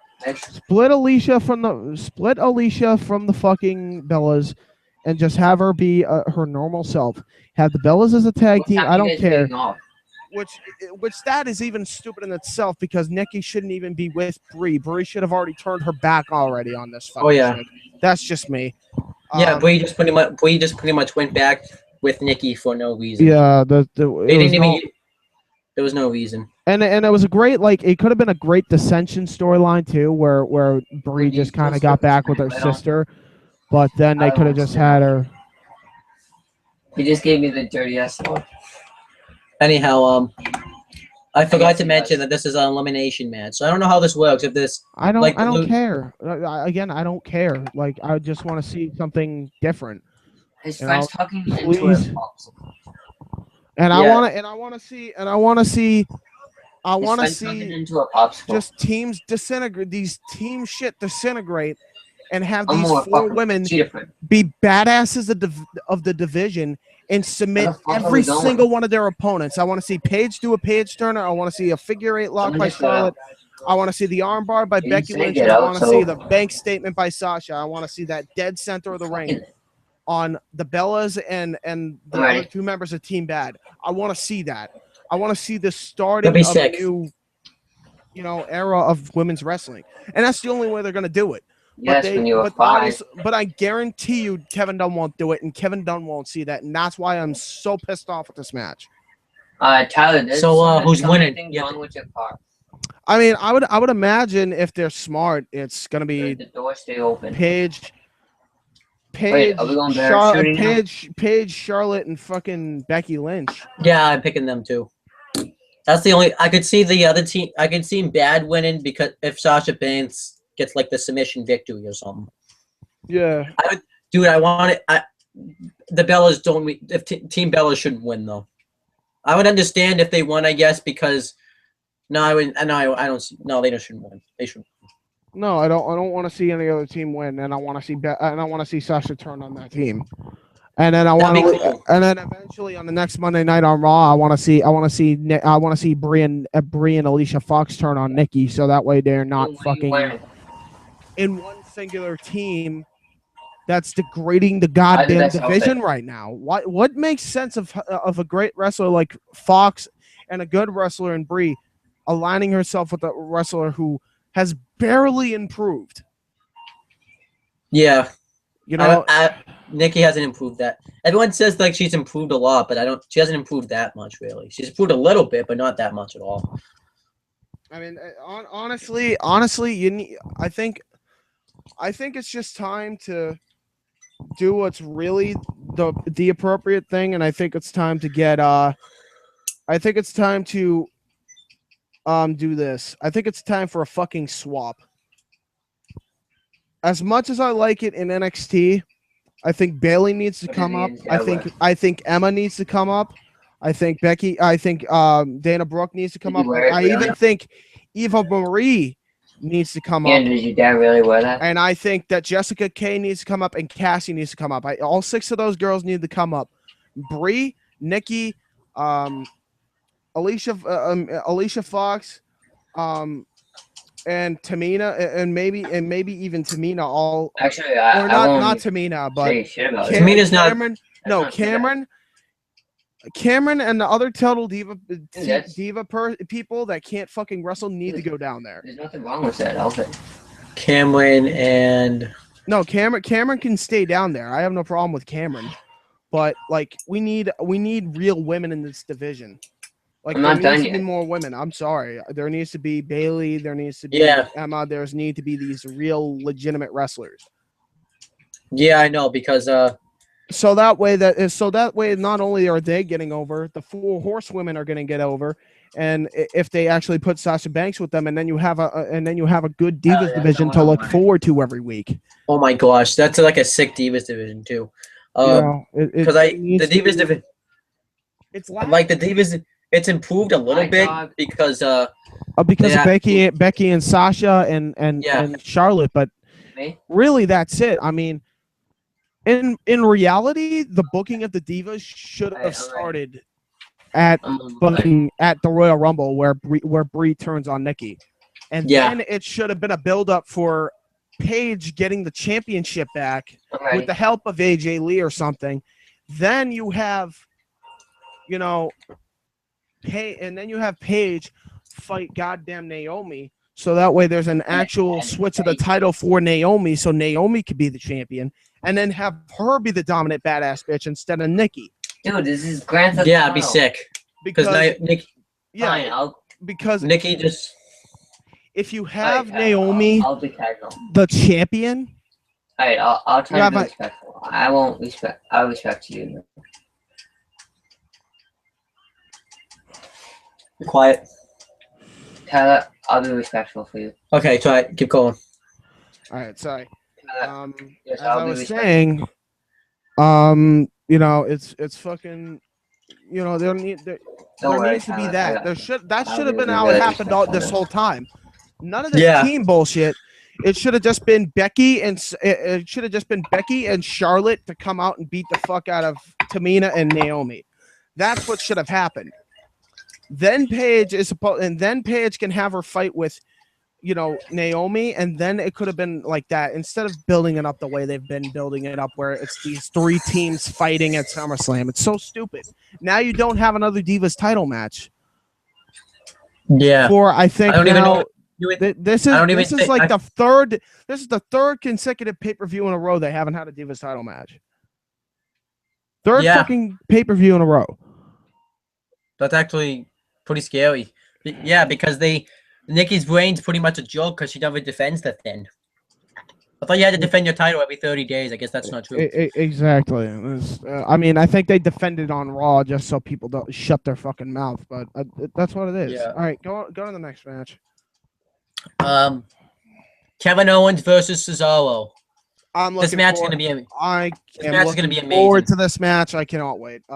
from the fucking Bellas, and just have her be her normal self. Have the Bellas as a tag team. I don't care. Which that is even stupid in itself because Nikki shouldn't even be with Brie. Brie should have already turned her back already on this fucking shit. That's just me. Yeah, Brie just pretty much went back with Nikki for no reason. Yeah, there was no reason. And it was a great, like, it could have been a great dissension storyline too, where Brie just kind of got back with her sister, but then they could have just had her. He just gave me the dirty ass look. Anyhow, I forgot to mention that this is an elimination match, so I don't know how this works. If this, I don't care. Again, I don't care. Like, I just want to see something different. His friend's talking into a box. And I want to see into a popsicle. Just teams disintegrate. These team shit disintegrate, and have these four women be badasses of the division and submit every single one of their opponents. I want to see Paige do a Paige turner. I want to see a figure eight lock by Charlotte. I want to see the armbar by Becky Lynch. I want to see the bank statement by Sasha. I want to see that dead center of the ring on the Bellas and the other two members of Team Bad. I want to see that. I want to see the starting of a new, era of women's wrestling, and that's the only way they're going to do it. Yes, but I guarantee you, Kevin Dunn won't do it, and Kevin Dunn won't see that, and that's why I'm so pissed off with this match. Tyler, who's winning? With your car? I mean, I would imagine if they're smart, it's gonna be the door stay open. Paige, Charlotte, and fucking Becky Lynch. Yeah, I'm picking them too. That's the only I could see the other team. I could see Bad winning because if Sasha Banks gets like the submission victory or something. Yeah. The Bellas don't. If Team Bellas shouldn't win though. I would understand if they won, I guess, because I don't. No, they shouldn't win. They shouldn't. No, I don't want to see any other team win, and I want to see Sasha turn on that team. And then and then eventually on the next Monday night on Raw, I want to see Brie and Alicia Fox turn on Nikki, so that way they're not fucking in one singular team that's degrading the goddamn division right now. What makes sense of a great wrestler like Fox and a good wrestler in Brie aligning herself with a wrestler who has barely improved? Yeah. Nikki hasn't improved that. Everyone says like she's improved a lot, but she hasn't improved that much really. She's improved a little bit, but not that much at all. I mean, honestly, I think it's just time to do what's really the appropriate thing, and I think it's time to get do this. I think it's time for a fucking swap. As much as I like it in NXT, I think Bayley needs to come up. I think Emma needs to come up. I think Dana Brooke needs to come up. I even think Eva Marie needs to come up. Did your dad really wear that? And I think that Jessica Kay needs to come up and Cassie needs to come up. All six of those girls need to come up. Brie, Nikki, Alicia Fox, and Tamina, and maybe even Tamina. All actually, not Tamina, but Tamina's not. Cameron and the other total diva people that can't fucking wrestle need to go down there. There's nothing wrong with that outfit. Cameron can stay down there. I have no problem with Cameron, but like we need real women in this division. Like there needs to be more women. I'm sorry. There needs to be Bayley. There needs to be Emma. There's need to be these real legitimate wrestlers. Yeah, I know because so that way not only are they getting over, the four horsewomen are going to get over, and if they actually put Sasha Banks with them, and then you have a good Divas division to look forward to every week. Oh my gosh, that's like a sick Divas division too. Because the Divas division, it's like the Divas. It's improved a little bit because of Becky and Sasha and Charlotte, but really that's it. I mean, in reality, the booking of the Divas should have started at the Royal Rumble where Brie turns on Nikki, and then it should have been a build up for Paige getting the championship back with the help of AJ Lee or something. Then you have, and then you have Paige fight goddamn Naomi. So that way there's an actual switch of the title for Naomi, so Naomi could be the champion, and then have her be the dominant badass bitch instead of Nikki. Dude, this is Grand Theft Auto. Yeah, I'd be sick. Because Nikki just... If you have Naomi, the champion... Alright, I'll try to be respectful. I'll respect you. Be quiet. Tyler, I'll be respectful for you. Okay, try it. Keep going. All right, sorry. Yes, as I was saying, it's fucking, there needs to be that. That should have been how it happened this whole time. None of this team bullshit. It should have just been Becky and Charlotte to come out and beat the fuck out of Tamina and Naomi. That's what should have happened. Then Paige can have her fight with, Naomi, and then it could have been like that instead of building it up the way they've been building it up, where it's these 3 teams fighting at SummerSlam. It's so stupid. Now you don't have another Divas title match. Yeah. I think I don't even know. This is the third consecutive pay-per-view in a row they haven't had a Divas title match. Third fucking pay-per-view in a row. That's actually pretty scary. Yeah, because Nikki's reign's pretty much a joke because she never defends the thing. I thought you had to defend your title every 30 days. I guess that's not true. Exactly. I think they defended on Raw just so people don't shut their fucking mouth, but that's what it is. Yeah. All right, go to the next match. Kevin Owens versus Cesaro. This match is going to be amazing. Forward to this match. I cannot wait. The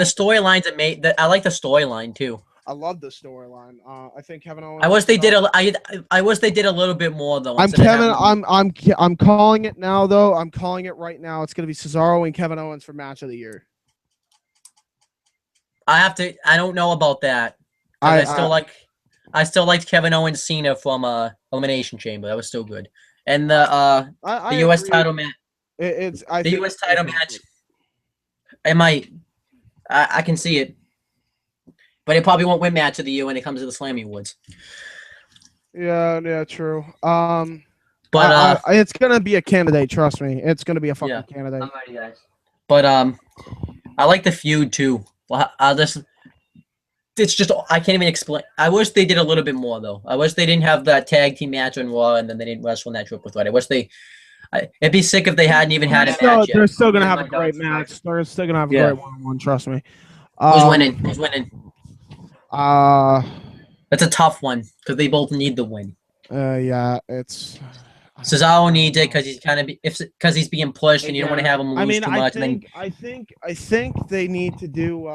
storyline's amazing. I like the storyline too. I love the storyline. I think Kevin Owens. I wish they did a little bit more though. I'm calling it now though. I'm calling it right now. It's going to be Cesaro and Kevin Owens for match of the year. I don't know about that. I still liked Kevin Owens Cena from Elimination Chamber. That was still good. And the U.S. title match. The U.S. title match. I can see it, but it probably won't win match of the year when it comes to the Slammy Awards. Yeah, true. But it's gonna be a candidate. Trust me, it's gonna be a fucking candidate. I'm ready, guys. But I like the feud too. It's just I can't even explain. I wish they did a little bit more though. I wish they didn't have that tag team match on Raw and then they didn't wrestle in that triple threat. I wish it'd be sick if they hadn't even had a match yet. They're still gonna have a great match. They're still gonna have a great one-on-one. Trust me. Who's winning? That's a tough one because they both need the win. It's. Cesaro needs it because he's being pushed and you don't want to have him lose too much. I think they need to do.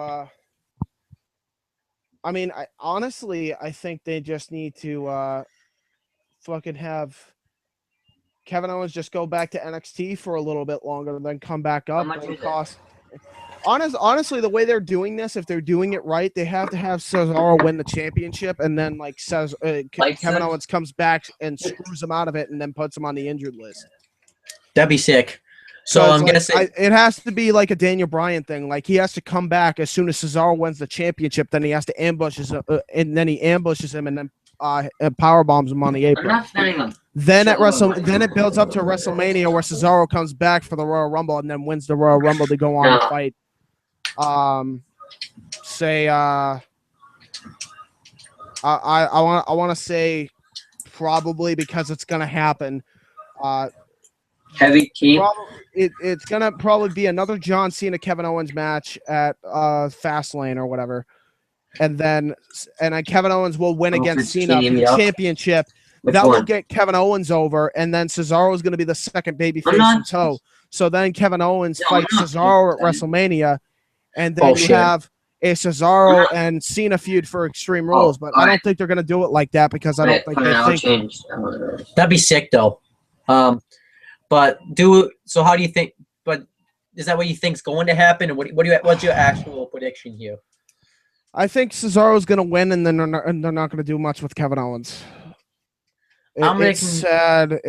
Honestly, I think they just need to fucking have Kevin Owens just go back to NXT for a little bit longer and then come back up. Honestly, the way they're doing this, if they're doing it right, they have to have Cesaro win the championship and then Kevin Owens comes back and screws him out of it and then puts him on the injured list. That'd be sick. So I'm guessing it has to be like a Daniel Bryan thing. Like he has to come back as soon as Cesaro wins the championship. Then he has to ambush and then he ambushes him and then power bombs him on the apron. Then it builds up to WrestleMania where Cesaro comes back for the Royal Rumble and then wins the Royal Rumble to go on and fight. I want to say probably because it's gonna happen. Heavy team. It's gonna probably be another John Cena Kevin Owens match at Fastlane or whatever, and then Kevin Owens will win against Cena for the championship. That will get Kevin Owens over, and then Cesaro is going to be the second babyface in tow. So then Kevin Owens fights Cesaro at WrestleMania, and then you have a Cesaro and Cena feud for Extreme Rules. But I don't think they're going to do it like that because I don't think they think. That'd be sick though. So how do you think? is that what you think's going to happen? And what's your actual prediction here? I think Cesaro's going to win, and then they're not going to do much with Kevin Owens. It's sad.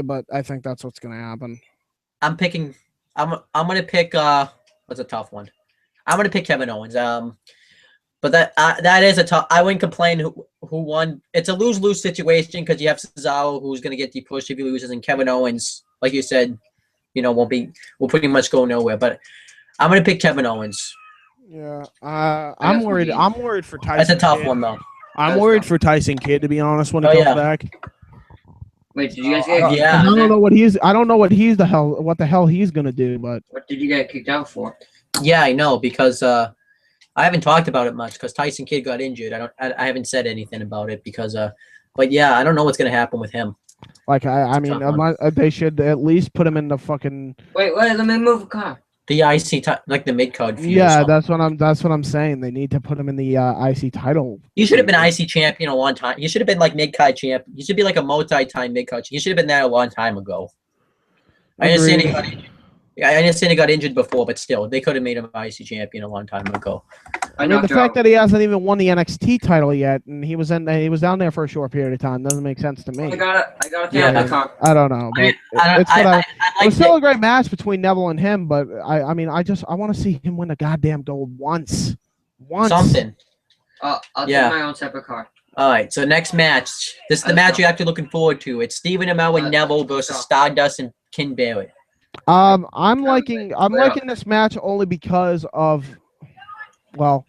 But I think that's what's going to happen. I'm going to pick. What's a tough one? I'm going to pick Kevin Owens. But that is a tough. I wouldn't complain who won. It's a lose-lose situation because you have Cesaro who's going to get depushed if he loses, and Kevin Owens, like you said, will pretty much go nowhere. But I'm going to pick Kevin Owens. Yeah, I'm worried. I'm worried for Tyson. That's a tough Kidd. one though. I'm worried for Tyson Kidd, to be honest, when he comes back. Wait, did you guys get? Yeah, I don't know what he's. I don't know what the hell he's gonna do. But what did you get kicked out for? Yeah, I know because I haven't talked about it much because Tyson Kidd got injured. I haven't said anything about it because but yeah, I don't know what's gonna happen with him. Like I mean, they should at least put him in the fucking. Wait, let me move a car. The IC like the mid card feud. Yeah, that's what I'm saying. They need to put him in the IC title. You should have been IC champion a long time. You should have been like mid card champ. You should be like a multi-time mid card. You should have been that a long time ago. I understand he got injured before, but still, they could have made him IC champion a long time ago. I mean, the fact that he hasn't even won the NXT title yet, and he was down there for a short period of time, doesn't make sense to me. I got it. I don't know. It's still a great match between Neville and him, but I want to see him win the goddamn gold once. Something. I'll take my own separate car. All right, so next match. This is the match you're actually looking forward to. It's Stephen Amell and Neville versus Stardust and Ken Barrett. I'm liking this match only because of, well,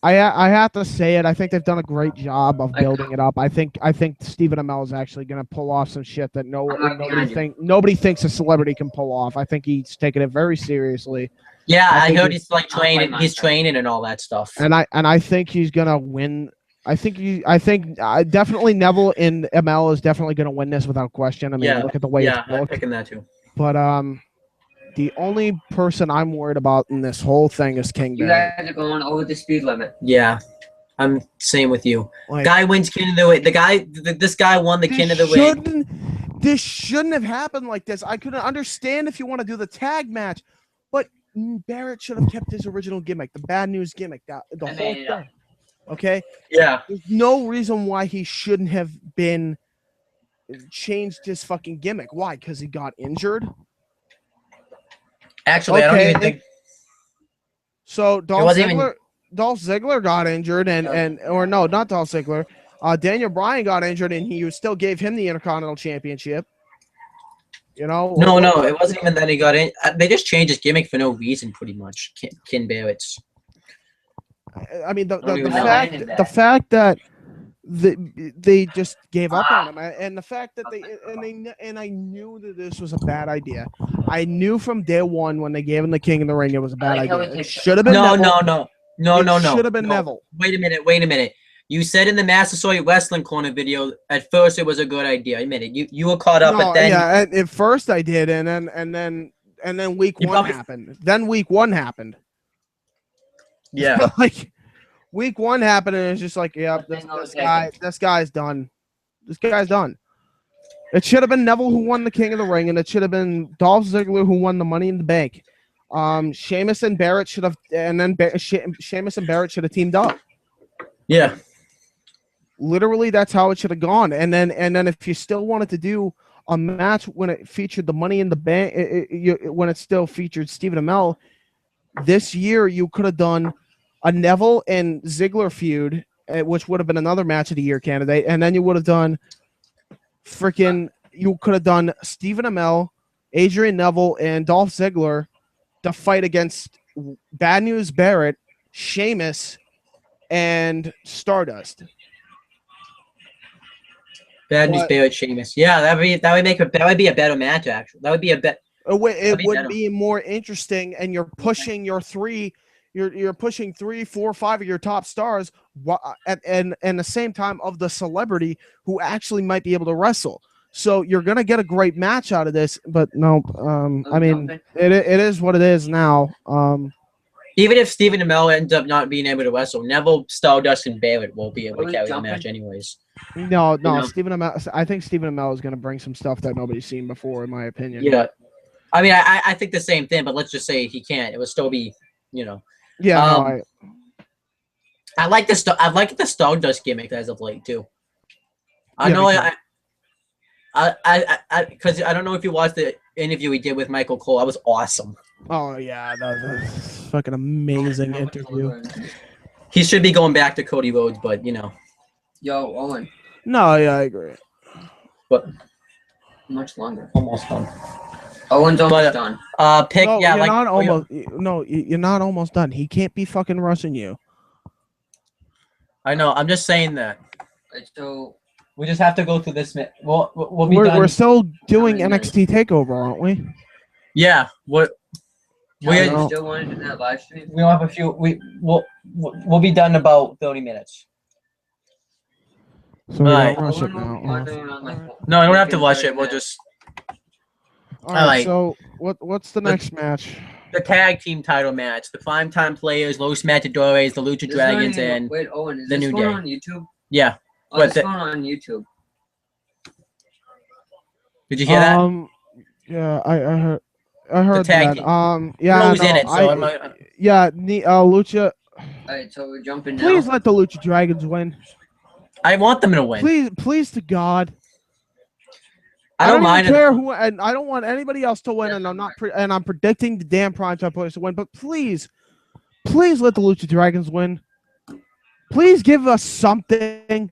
I have to say it. I think they've done a great job of building it up. I think Stephen Amell is actually going to pull off some shit that nobody thinks a celebrity can pull off. I think he's taking it very seriously. Yeah, I heard he's like training. He's training and all that stuff. And I think he's gonna win. I think definitely Neville and Amell is definitely gonna win this without question. I mean, look at the way it's booked. I'm picking that too. But the only person I'm worried about in this whole thing is King Barrett. You guys are going over the speed limit. Yeah, I'm same with you. Guy wins King of the Ring. This guy won the King of the Ring. This shouldn't have happened like this. I couldn't understand if you want to do the tag match, but Barrett should have kept his original gimmick, the bad news gimmick, the whole thing. Okay? Yeah. There's no reason why he shouldn't have been changed his fucking gimmick. Why? Because he got injured? Actually, I don't even think so. Dolph Ziggler got injured or no, not Dolph Ziggler. Daniel Bryan got injured and he still gave him the Intercontinental Championship. You know? No, it wasn't even that he got in. They just changed his gimmick for no reason, pretty much. Ken Barrett's. I mean, the fact that they just gave up on him, and the fact that I knew that this was a bad idea. I knew from day one when they gave him the King of the Ring, it was a bad idea. It should have been No. Should have been Neville. Wait a minute. You said in the Massasoit Wrestling Corner video, at first it was a good idea. Admit it. You were caught up, but then at first I did, and then week one happened. Then week one happened. Yeah, like week one happened, and it's just like, yeah, this guy's done. This guy's done. It should have been Neville who won the King of the Ring, and it should have been Dolph Ziggler who won the Money in the Bank. Sheamus and Barrett should have, and then Sheamus and Barrett should have teamed up. Yeah. Literally, that's how it should have gone. And then if you still wanted to do a match when it featured the Money in the Bank, when it still featured Stephen Amell, this year you could have done a Neville and Ziggler feud, which would have been another match of the year candidate. And then you would have done you could have done Stephen Amell, Adrian Neville, and Dolph Ziggler to fight against Bad News Barrett, Sheamus, and Stardust. Bad News Barrett, Sheamus. Yeah, that would be a better match. Actually, that would be a bet. It would be more interesting, and you're pushing you're pushing 3, 4, 5 of your top stars, and the same time of the celebrity who actually might be able to wrestle. So you're gonna get a great match out of this, but no, I mean it is what it is now. Even if Stephen Amell ends up not being able to wrestle, Neville, Stardust, and Barrett won't be able to carry the match anyways. No, Stephen Amell. I think Stephen Amell is going to bring some stuff that nobody's seen before, in my opinion. Yeah, I mean, I think the same thing, but let's just say he can't. It would still be, you know. Yeah, I like the I like the Stardust gimmick as of late too. I Yeah, know because- because I don't know if you watched the interview he did with Michael Cole. That was awesome. Oh yeah, that was a fucking amazing interview. He should be going back to Cody Rhodes, but you know. Yo, Owen. No, yeah, I agree. But Much longer. almost done. Owen's almost done. Pick No, yeah, you're like not almost. No, you're not almost done. He can't be fucking rushing you. I know. I'm just saying that. So We just have to go through this. We'll be done. We're still doing How many NXT Takeover, aren't we? Yeah. What? Tyler, No. you still want to do that live stream? We'll have a few. We'll be done in about 30 minutes. So we Alright. don't rush it Owen will be now. wandering around like No, I don't have to 15, rush 30 it. We'll minutes. just All right. Alright. So what's the next match? the tag team title match. The primetime players, Los Matadores, the Lucha This Dragons, one- and wait, Owen, is the this New one Day. on YouTube? yeah. Oh, What, this the- one on YouTube. Did you hear that? Yeah, I heard tag that. team. Yeah, Rose no, in it, so I'm not, yeah, Lucha. Alright, so we're jumping now. Please let the Lucha Dragons win. I want them to win. Please to God. I don't even mind. care who, and I don't want anybody else to win. And I'm not, and I'm predicting the damn primetime players to win. But please let the Lucha Dragons win. Please give us something.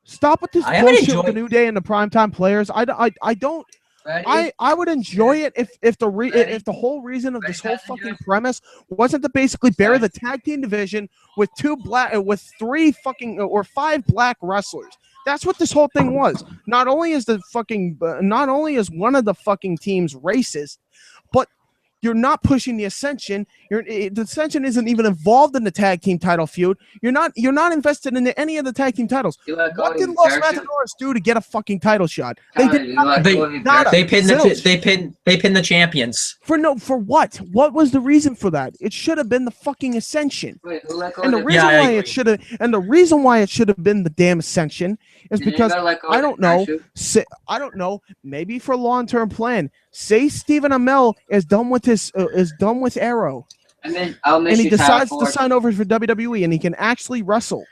Stop with this I haven't bullshit with the enjoyed- New Day and the primetime players. I don't. Ready? I would enjoy it if the whole reason of this whole fucking premise wasn't to basically bury the tag team division with three fucking or 5 black wrestlers. That's what this whole thing was. Not only is one of the fucking teams racist, but you're not pushing the Ascension. The Ascension isn't even involved in the tag team title feud. You're not invested in any of the tag team titles. You let go What of did your Los parachute? Matadores do to get a fucking title shot? They Tyler, did you not. let They- go of your nada. parachute? They pinned the champions. For what? What was the reason for that? It should have been the fucking Ascension. Wait, who let go And the of their reason I why agree. it should have been the damn Ascension is Did because anybody let go I of don't their know. parachute? I don't know. Maybe for long-term plan. Say Stephen Amell is done with Arrow, I mean, I'll miss and he you, Tyler, decides to for- sign over for WWE, and he can actually wrestle.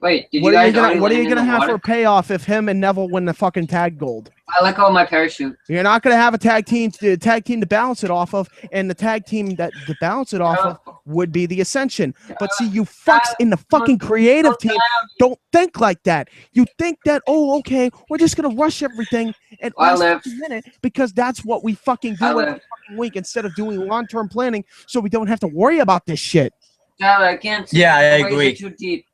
Wait, did What you are you guys already gonna land in the have for water? a payoff if him and Neville win the fucking tag gold? I let go of my parachute. You're not gonna have a tag team to balance it off of, and the tag team that to balance it off of would be the Ascension. But see, you fucks in the fucking creative team don't think like that. You think that, oh, okay, we're just gonna rush everything at I last live. fucking minute because that's what we fucking do I every live. fucking week instead of doing long-term planning, so we don't have to worry about this shit. Tyler, I can't see. Yeah, I The waves are agree. Too deep.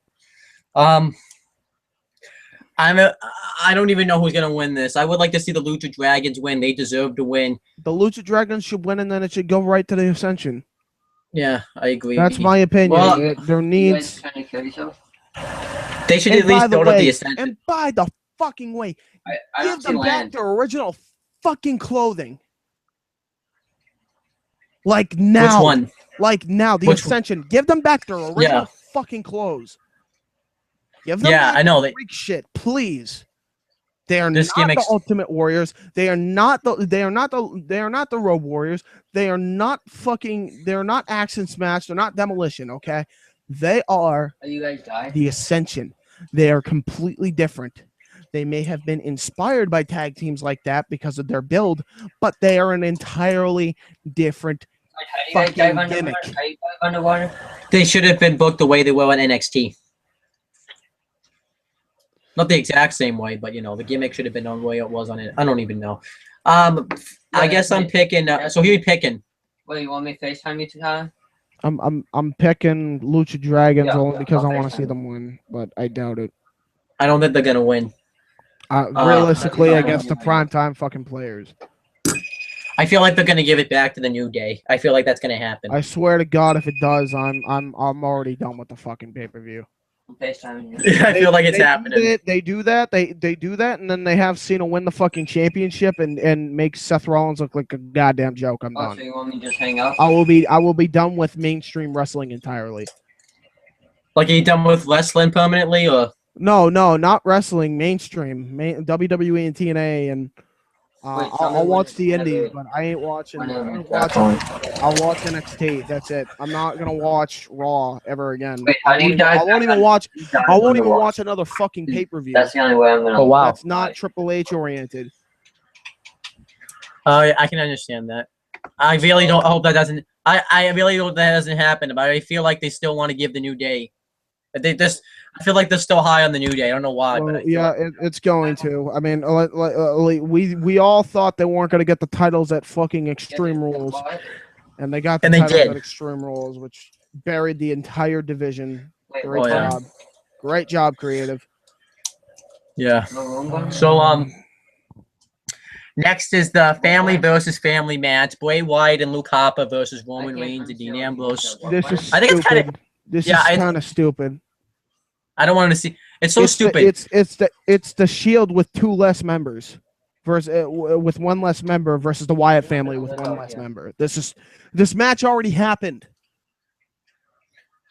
I don't even know who's gonna win this. I would like to see the Lucha Dragons win. They deserve to win. The Lucha Dragons should win, and then it should go right to the Ascension. Yeah, I agree. That's my opinion. Well, There You guys needs. trying to kill yourself? They should And at least by the go to the way, Ascension. and by the fucking way, I don't give see them back land. their original fucking clothing. Like now. Which one? Like now, the Which one? Ascension. Give them back their original Yeah. fucking clothes. Give them Yeah, back I know. their Greek shit, please. They are This not gimmick's- the Ultimate Warriors. They are not the Road Warriors. They are not Axe and Smash. They're not Demolition, okay? They are Oh, you guys died? the Ascension. They are completely different. They may have been inspired by tag teams like that because of their build, but they are an entirely different. Like, how do you guys fucking dive underwater? gimmick. How you dive underwater? They should have been booked the way they were on NXT. Not the exact same way, but the gimmick should have been on the way it was on it. I don't even know. I guess I'm picking. So who are you picking? Wait, you want me to FaceTime you, Tyler? I'm picking Lucha Dragons Yeah, only because I I'll want to see FaceTime. them win, but I doubt it. I don't think they're gonna win. Realistically, that's against the fine. primetime fucking players. I feel like they're gonna give it back to the New Day. I feel like that's gonna happen. I swear to God, if it does, I'm already done with the fucking pay-per-view. I'm FaceTiming you. I feel like it's happening. They do that, and then they have Cena win the fucking championship and make Seth Rollins look like a goddamn joke. I'm Oh, so done. you want me to just hang up? I will be done with mainstream wrestling entirely. Like, are you done with wrestling permanently, or? No, not wrestling. Mainstream, WWE and TNA, and I'll watch the indies, but I ain't watching. I'll watch NXT. That's it. I'm not gonna watch Raw ever again. Wait, how do you die? I won't even watch. I won't even watch another fucking pay-per-view. That's the only way I'm gonna. Oh wow. That's not Triple H oriented. I can understand that. I really don't. I hope that doesn't. I really hope that doesn't happen. But I feel like they still want to give the New Day. I feel like they're still high on the New Day. I don't know why. Well, but yeah, it's going to. I mean, we all thought they weren't going to get the titles at fucking Extreme Rules, and they got the titles at Extreme Rules, which buried the entire division. Great job. Great job, creative. Yeah. So next is the family versus family match: Bray Wyatt and Luke Harper versus Roman Reigns and Dean Ambrose. This is I think it's kind of. This is kind of stupid. I don't want to see. It's so stupid. It's the Shield with 2 less members, versus with 1 less member versus the Wyatt family with 1 less member. This match already happened.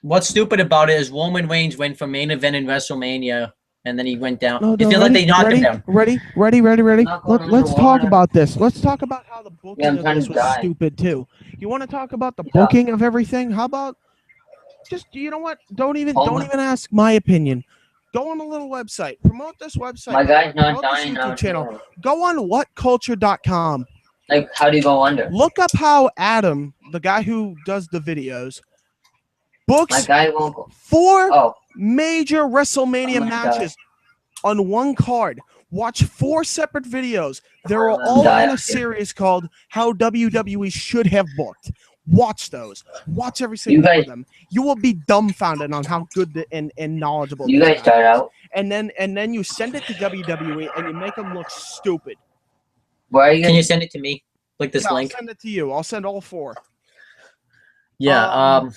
What's stupid about it is Roman Reigns went from main event in WrestleMania, and then he went down. No, it feels like they knocked him down. Ready. Let's talk about this. Let's talk about how the booking of this was stupid too. You want to talk about the booking of everything? How about just, you know what? Don't even ask my opinion. Go on a little website. Promote this website. My guy's not dying now. Channel. Go on whatculture.com. Like, how do you go under? Look up how Adam, the guy who does the videos, books My guy won't go. 4 major WrestleMania matches on 1 card. Watch 4 separate videos. They're all in a series called How WWE Should Have Booked. Watch those. Watch every single one of them. You will be dumbfounded on how good and knowledgeable you guys start out. And then you send it to WWE and you make them look stupid. Where are you? Can you send it to me? Like this link? I'll send it to you. I'll send all 4. Yeah.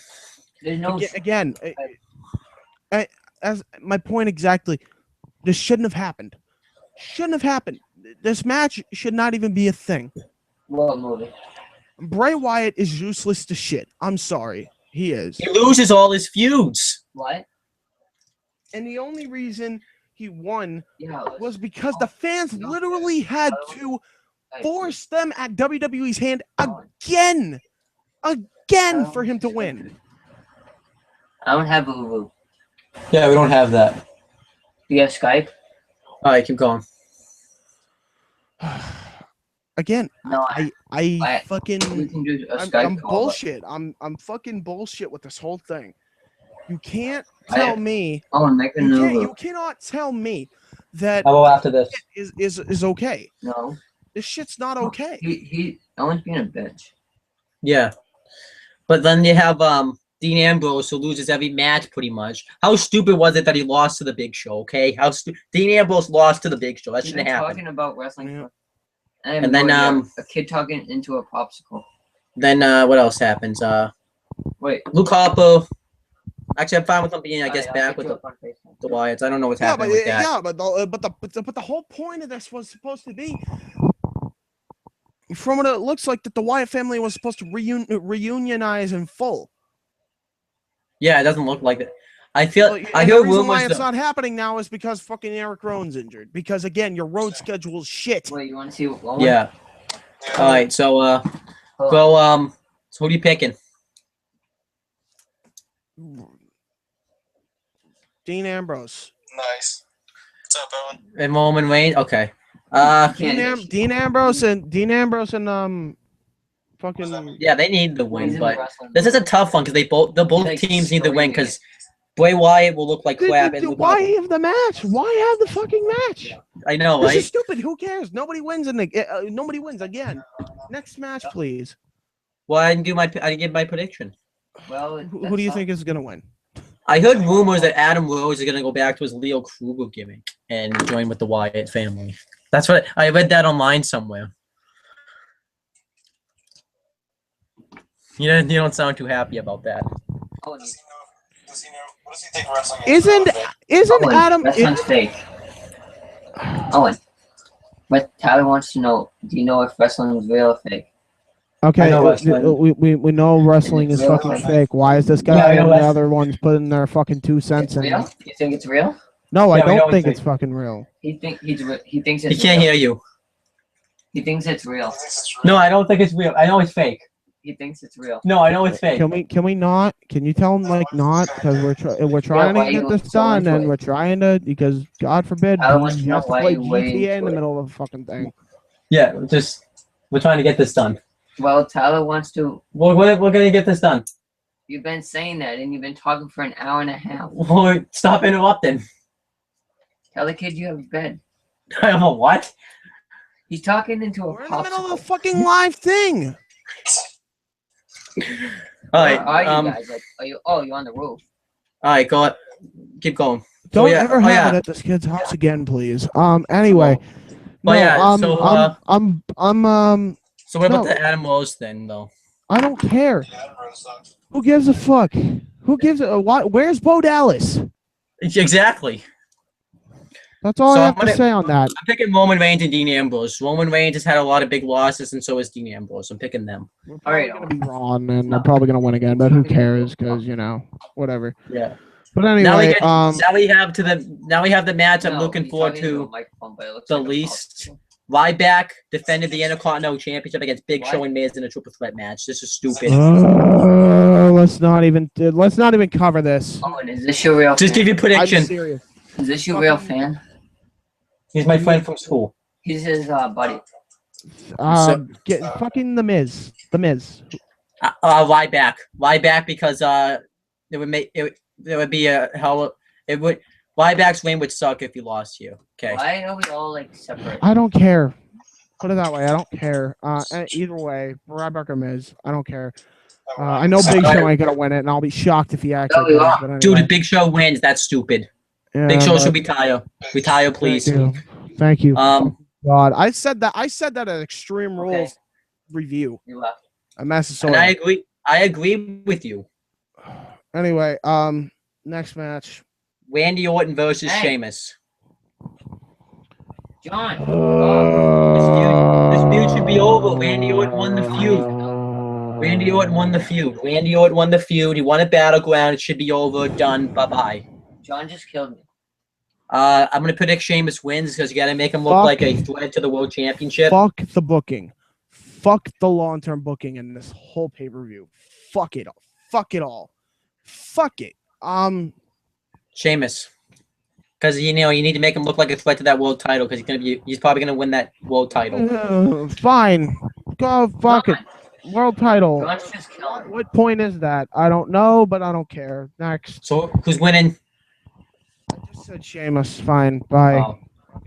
There's no. Again, as my point exactly, this shouldn't have happened. Shouldn't have happened. This match should not even be a thing. What movie? Bray Wyatt is useless to shit. I'm sorry. He is. He loses all his feuds. What? And the only reason he won was because the fans literally had to force them at WWE's hand again for him to win. I don't have Uvu. Yeah, we don't have that. You have Skype? All right, keep going. Again, no, I fucking we can do a Skype I'm call, bullshit. I'm fucking bullshit with this whole thing. You can't tell me. You cannot tell me that after this is okay. No, this shit's not okay. Owen's being a bitch. Yeah, but then you have Dean Ambrose, who loses every match pretty much. How stupid was it that he lost to the Big Show? Okay, Dean Ambrose lost to the Big Show. That shouldn't happen. Talking about wrestling. Yeah. And then a kid talking into a popsicle. Then what else happens? Wait, Luke Harper. Actually, I'm fine with him being, I guess, back with the Wyatts. I don't know what's happening with that. Yeah, but the whole point of this was supposed to be, from what it looks like, that the Wyatt family was supposed to reunionize in full. Yeah, it doesn't look like that. I heard the reason why rumors. It's not happening now is because fucking Eric Rowan's injured. Because again, your road schedule is shit. Wait, you want to see what? Yeah. All right. So so who are you picking? Dean Ambrose. Nice. What's up, Owen? And Roman Reigns. Okay. Dean Ambrose and fucking. Yeah, they need the win, but this is a tough one because both teams need the win because Bray Wyatt will look like crap. Why have the match? Why have the fucking match? I know, This right? is stupid. Who cares? Nobody wins nobody wins again. Next match, please. Well, I didn't give my prediction. Well, who do you think is gonna win? I heard rumors that Adam Rose is gonna go back to his Leo Kruger gimmick and join with the Wyatt family. That's what I read that online somewhere. You don't sound too happy about that. Does he know? What does he think wrestling is? Isn't Owen, Adam? Wrestling's fake. Owen, but Tyler wants to know: do you know if wrestling is real or fake? Okay, we know wrestling is fucking fake. Why is this guy and the other ones putting their fucking 2 cents in? Real? You think it's real? No, I don't think it's fucking real. He thinks it's He can't hear you. He thinks it's real. He thinks it's real. No, I don't think it's real. I know it's fake. He thinks it's real. No, I know it's fake. Can we not? Can you tell him like not? Because we're trying why to you get this so done, into and it? we're trying to because God forbid I want he to know has to why play you way GTA in into the it. middle of a fucking thing. Yeah, we're trying to get this done. Well, Tyler wants to. We're gonna get this done. You've been saying that, and you've been talking for an hour and a half. Well, stop interrupting. Tell the kid you have a bed. I don't know what. He's talking into a We're in the middle of a popsicle. fucking live thing. All Where right. are you guys? Like, are you? Oh, you're on the roof. All right. Go. Keep going. Don't yeah, ever oh, have yeah. it at this kid's house again, please. Anyway. Oh, yeah, so, So what about No. the Adam Rose thing, though? I don't care. Yeah, Adam Rose sucks. Who gives a fuck? Who gives a what? Where's Bo Dallas? Exactly. That's all So I I'm have to gonna- say on that. I'm picking Roman Reigns and Dean Ambrose. Roman Reigns has had a lot of big losses, and so has Dean Ambrose. I'm picking them. We're All probably right, gonna be wrong, and they're probably gonna win again. But who cares? Because whatever. Yeah. But Now anyway, we have the match I'm No, looking he's forward talking into to. a microphone, but it looks the like a least. popsicle. Ryback defended the Intercontinental Championship against Big What? Show and Miz in a triple threat match. This is stupid. let's not even cover this. Oh, and is this your real Just fan? give your I'm prediction. serious. Is this your real fan? He's my friend from school. He's his buddy. Get fucking the Miz. The Miz. Ryback because it would make it. There would be a hell. It would. Ryback's reign would suck if he lost here. Okay. Why are we all like separate? I don't care. Put it that way. I don't care. Either way, Ryback or Miz, I don't care. I know Big Show ain't gonna win it, and I'll be shocked if he actually No, does. you But anyway. Dude, if Big Show wins, that's stupid. Yeah, Big Show but- should retire. Retire, please. Thank you. God, I said that at Extreme Rules Okay. review. You left. A mess of And I soil. agree. I agree with you. Anyway, next match. Randy Orton versus Hey. Sheamus. John. This feud should be over. Randy Orton won the feud. Randy Orton won the feud. Randy Orton won the feud. He won a battleground. It should be over. Done. Bye-bye. John just killed me. I'm going to predict Sheamus wins because you got to make him look Fuck. like a threat to the World Championship. Fuck the booking. Fuck the long-term booking in this whole pay-per-view. Fuck it all. Fuck it all. Fuck it. Sheamus. Because, you need to make him look like a threat to that world title because he's probably going to win that world title. Fine. Go fuck it. World title. John's just killing me. What point is that? I don't know, but I don't care. Next. So, who's winning? I just said Sheamus. Fine. Bye. Oh.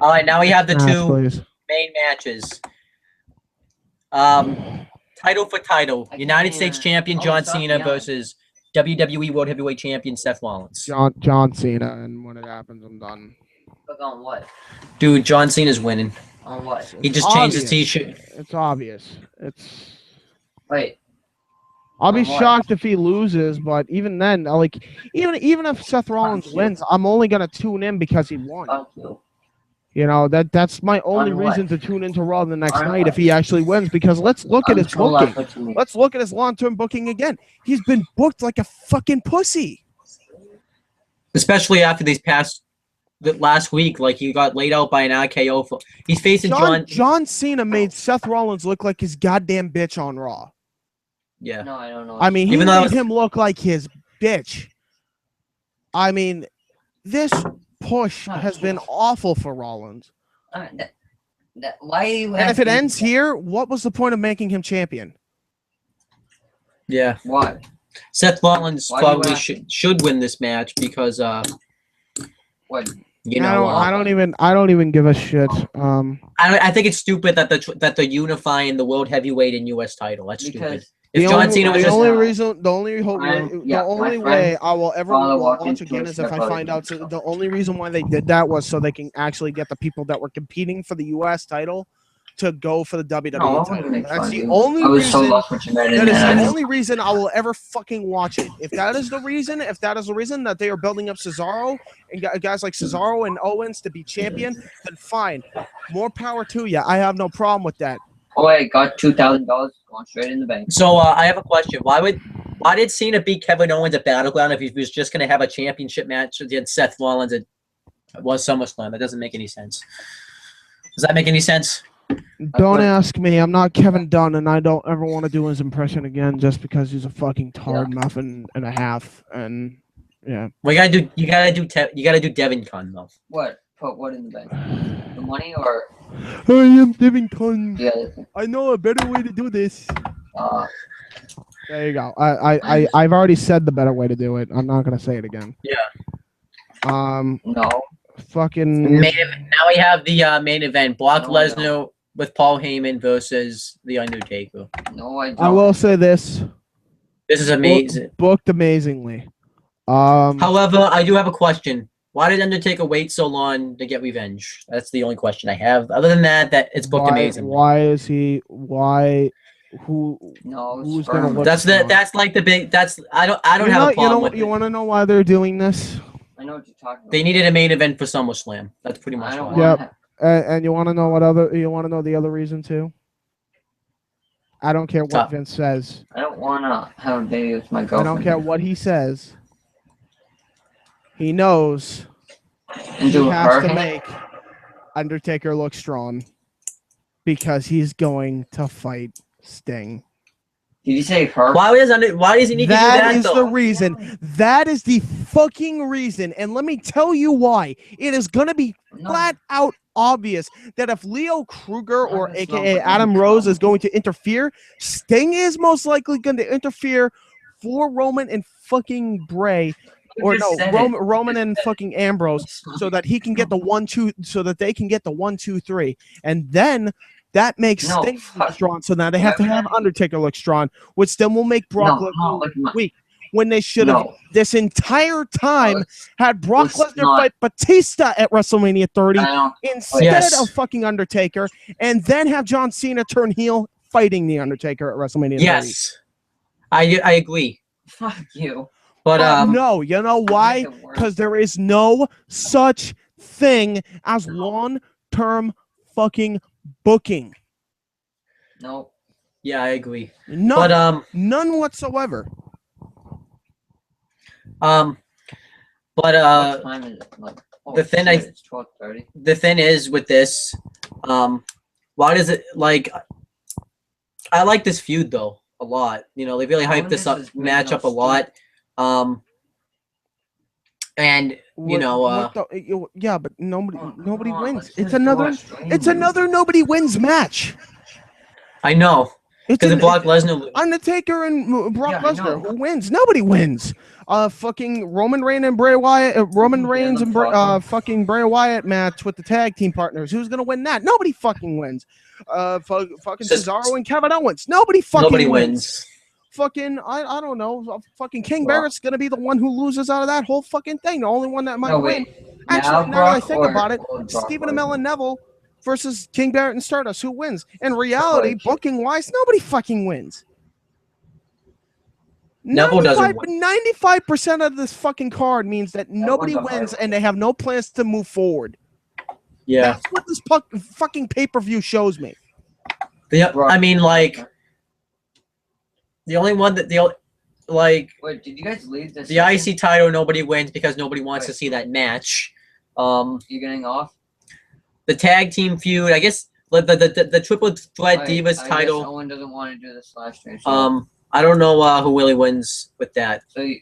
All right, now we have the Pass, two please. main matches. Title for title. I United can't- States Champion oh, John stop Cena yelling. versus WWE World Heavyweight Champion Seth Rollins. John Cena, and when it happens, I'm done. Look on what? Dude, John Cena's winning. On what? He just It's changed his obvious. t-shirt. It's obvious. Wait. I'll be On what? shocked if he loses, but even then, even if Seth Rollins you. wins, I'm only gonna tune in because he won. Fuck you. That's my only On what? reason to tune into Raw the next On night what? if he actually wins. Because let's look at his Until I booking. put you in. Let's look at his long-term booking again. He's been booked like a fucking pussy. Especially after the last week, like he got laid out by an RKO. He's facing John Cena made Seth Rollins look like his goddamn bitch on Raw. Yeah. No, I don't know. I mean, he Even though made him look like his bitch. I mean, this push has been awful for Rollins. Why are you And if it asking- ends here, what was the point of making him champion? Yeah. Why? Seth Rollins Why do you probably ask? should win this match because What? I don't even give a shit. I think it's stupid that they're unifying the world heavyweight and US title. That's stupid. Because If John Cena was the just only my way I will ever father walked watch into again a is if I step find out. brother. So the only reason why they did that was so they can actually get the people that were competing for the U.S. title to go for the WWE No, I wouldn't title. make That's fun of the you. only I was so reason. lost what you meant in That is that. the only reason I will ever fucking watch it. If that is the reason that they are building up Cesaro and guys like Cesaro and Owens to be champion, then fine. More power to you. I have no problem with that. Oh, I got $2,000 going straight in the bank. So I have a question. Why did Cena beat Kevin Owens at Battleground if he was just going to have a championship match against Seth Rollins at Summerslam? That doesn't make any sense. Does that make any sense? Don't ask me. I'm not Kevin Dunn, and I don't ever want to do his impression again just because he's a fucking tard muffin and a half. And yeah. We gotta do. You gotta do Devin Con though. What? Put what in the bank? The money or I am Devin Dunn. the other thing? I know a better way to do this. Uh, There you go. I've already said the better way to do it. I'm not gonna say it again. Yeah. no. Fucking. Now we have the main event: Brock No, Lesnar with Paul Heyman versus The Undertaker. No, I don't. I will say this. This is amazing. Booked amazingly. However, I do have a question. Why did Undertaker wait so long to get revenge? That's the only question I have. Other than that, it's booked amazing. Why is he? Why? Who? No, Who's sperm. gonna look? That's like the big. I don't have a problem with You it. want to know why they're doing this? I know what you're talking about. They needed a main event for SummerSlam. That's pretty much I don't why. want Yep. And you want to know what other? You want to know the other reason too? I don't care what Vince says. I don't want to have a baby with my I girlfriend. don't care what he says. He knows And he do has her to hand? make Undertaker look strong because he's going to fight Sting. Did you say her? Why does he need to do that? That is though? the reason. That is the fucking reason. And let me tell you why. It is going to be No. flat out obvious that if Leo Kruger or that's AKA not- Adam Rose is going to interfere, Sting is most likely going to interfere for Roman and fucking Bray. You Or just no, said Roman, it. Roman and fucking Ambrose, so that he can get the 1-2, so that they can get the 1-2-3, and then that makes No, Sting look fuck. strong. So now they have to have Undertaker look strong, which then will make Brock No, look no, look at my- weak. When they should have No. this entire time it's- had Brock it's Lesnar not- fight Batista at WrestleMania 30 I don't. instead Yes. of fucking Undertaker, and then have John Cena turn heel fighting the Undertaker at WrestleMania 30. Yes, I agree. Fuck you. But No, you know why? Make it worse. Because there is no such thing as long-term fucking booking. No. yeah, I agree. None. But None whatsoever. What time is it? Like, oh, the thing shit, it's 12:30. the thing is with this, why does it like? I like this feud though a lot. You know, they really hyped this up match up a lot. And you know, yeah, but nobody Oh, nobody come on, wins. let's It's just do another a stream. it's another nobody wins match. I know It's because an, the Brock Lesnar. Undertaker and Brock Yeah, I Lesnar. know. Who wins? Nobody wins. Fucking Roman Reigns and Bray Wyatt. Roman Yeah, Reigns no and problem. fucking Bray Wyatt match with the tag team partners. Who's gonna win that? Nobody fucking wins. Fucking Just- Cesaro and Kevin Owens. Nobody fucking Nobody wins. wins. Fucking I don't know. Fucking King Well- Barrett's gonna be the one who loses out of that whole fucking thing. The only one that might No, win. wait. Actually, now that I Brock think or about it, old Brock Stephen Lesnar? Amell and Neville versus King Barrett and Stardust. Who wins? In reality, Like- booking wise, nobody fucking wins. Neville doesn't 95% of this fucking card means that nobody one's a hard wins one. and they have no plans to move forward. Yeah. That's what this fucking pay-per-view shows me. I mean, like the only one that like Wait, did you guys leave this? the IC title, nobody wins because nobody wants to see that match. You getting off? The tag team feud, I guess the triple threat I Divas guess title. Owen doesn't want to do this live stream. So, I don't know who really wins with that. so you,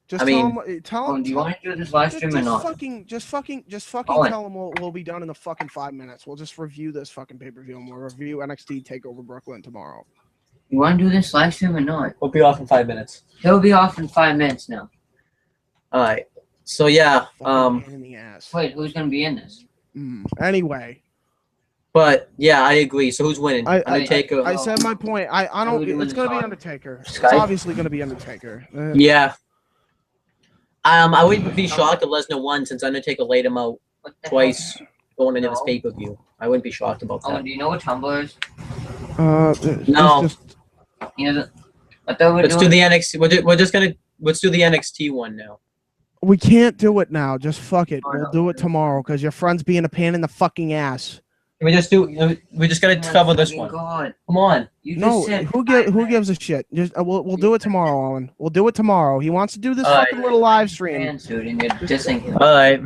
Just I mean- tell Owen, him. do you want to do this live stream or not? Just fucking Owen. tell him we'll be done in the fucking 5 minutes. We'll just review this fucking pay-per-view and we'll review NXT Takeover Brooklyn tomorrow. You want to do this live stream or not? We'll be off in 5 minutes. He'll be off in 5 minutes now. All right. So yeah. Fucking pain in the ass. Wait, who's gonna be in this? Anyway, But yeah, I agree. So who's winning? Undertaker. I said my point. I don't. Who do It's we gonna be talk? Undertaker. It's Skype? obviously gonna be Undertaker. Yeah. I wouldn't be shocked if Lesnar won since Undertaker laid him out What the twice going into this No. pay-per-view. I wouldn't be shocked about Hell? Owen, that. do you know what Tumblr is? No. Just, You know, I thought we were Let's do doing. the NXT. Let's do the NXT one now. we can't do it now. Just fuck it. Oh, We'll no. do it tomorrow because your friend's being a pain in the fucking ass. We just gotta Oh, cover this fucking one. God. Come on. You just No, said who gives a shit? Just we'll do it tomorrow, Owen. We'll do it tomorrow. He wants to do this All right. fucking little live stream. fans, dude, and you're dissing him. All right.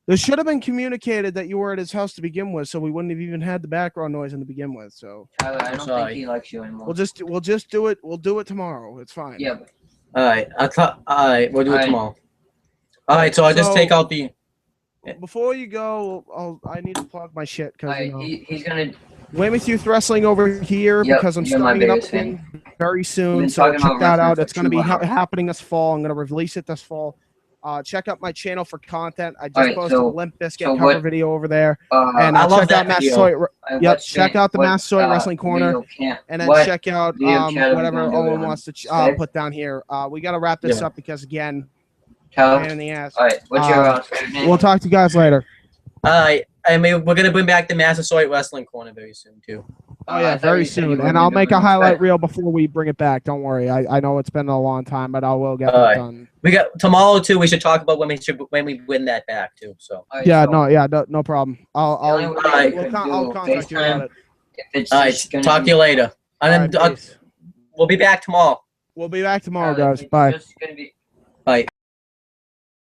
There should have been communicated that you were at his house to begin with, so we wouldn't have even had the background noise in to begin with. So Tyler, I don't Sorry. think he likes you anymore. we'll just do it. We'll do it tomorrow. It's fine. Yeah, but All right. All right. We'll do it Alright. tomorrow. All right. So I'll just So- take out the. Before you go, I need to plug my shit because alright, he's gonna. Weymouth Youth Wrestling over here Yep, because I'm you're my starting it up biggest fan. again very soon. been So talking check about that wrestling out. for It's going to be 2 hours. happening this fall. I'm going to release it this fall. Check out my channel for content. I just Alright, posted so- a Limp Bizkit so cover what- video over there. And I love check that out video. Massasoit. Yep, check out the Massasoit Wrestling Corner. video can't- And then what check out video channel whatever we gonna do Owen it on? wants to Skype? put down here. We got to wrap this Yeah. up because, again, Tyler? pain in the ass. Alright, what's your Skype name? We'll talk to you guys later. All right. I mean, we're gonna bring back the Massasoit Wrestling Corner very soon too. Oh yeah, I thought very you said you soon. were And gonna I'll do make it a on highlight Skype. reel before we bring it back. Don't worry. I know it's been a long time, but I will get that Alright. done. We got tomorrow too. We should talk about when we win that back too. So. Alright, Yeah, so no problem. the only way Alright. we could I'll do contact you FaceTime about it. if it's All right. just gonna Talk be- to you later. And All then right, peace. we'll be back tomorrow. We'll be back tomorrow, Tyler, guys. it's Bye. just gonna be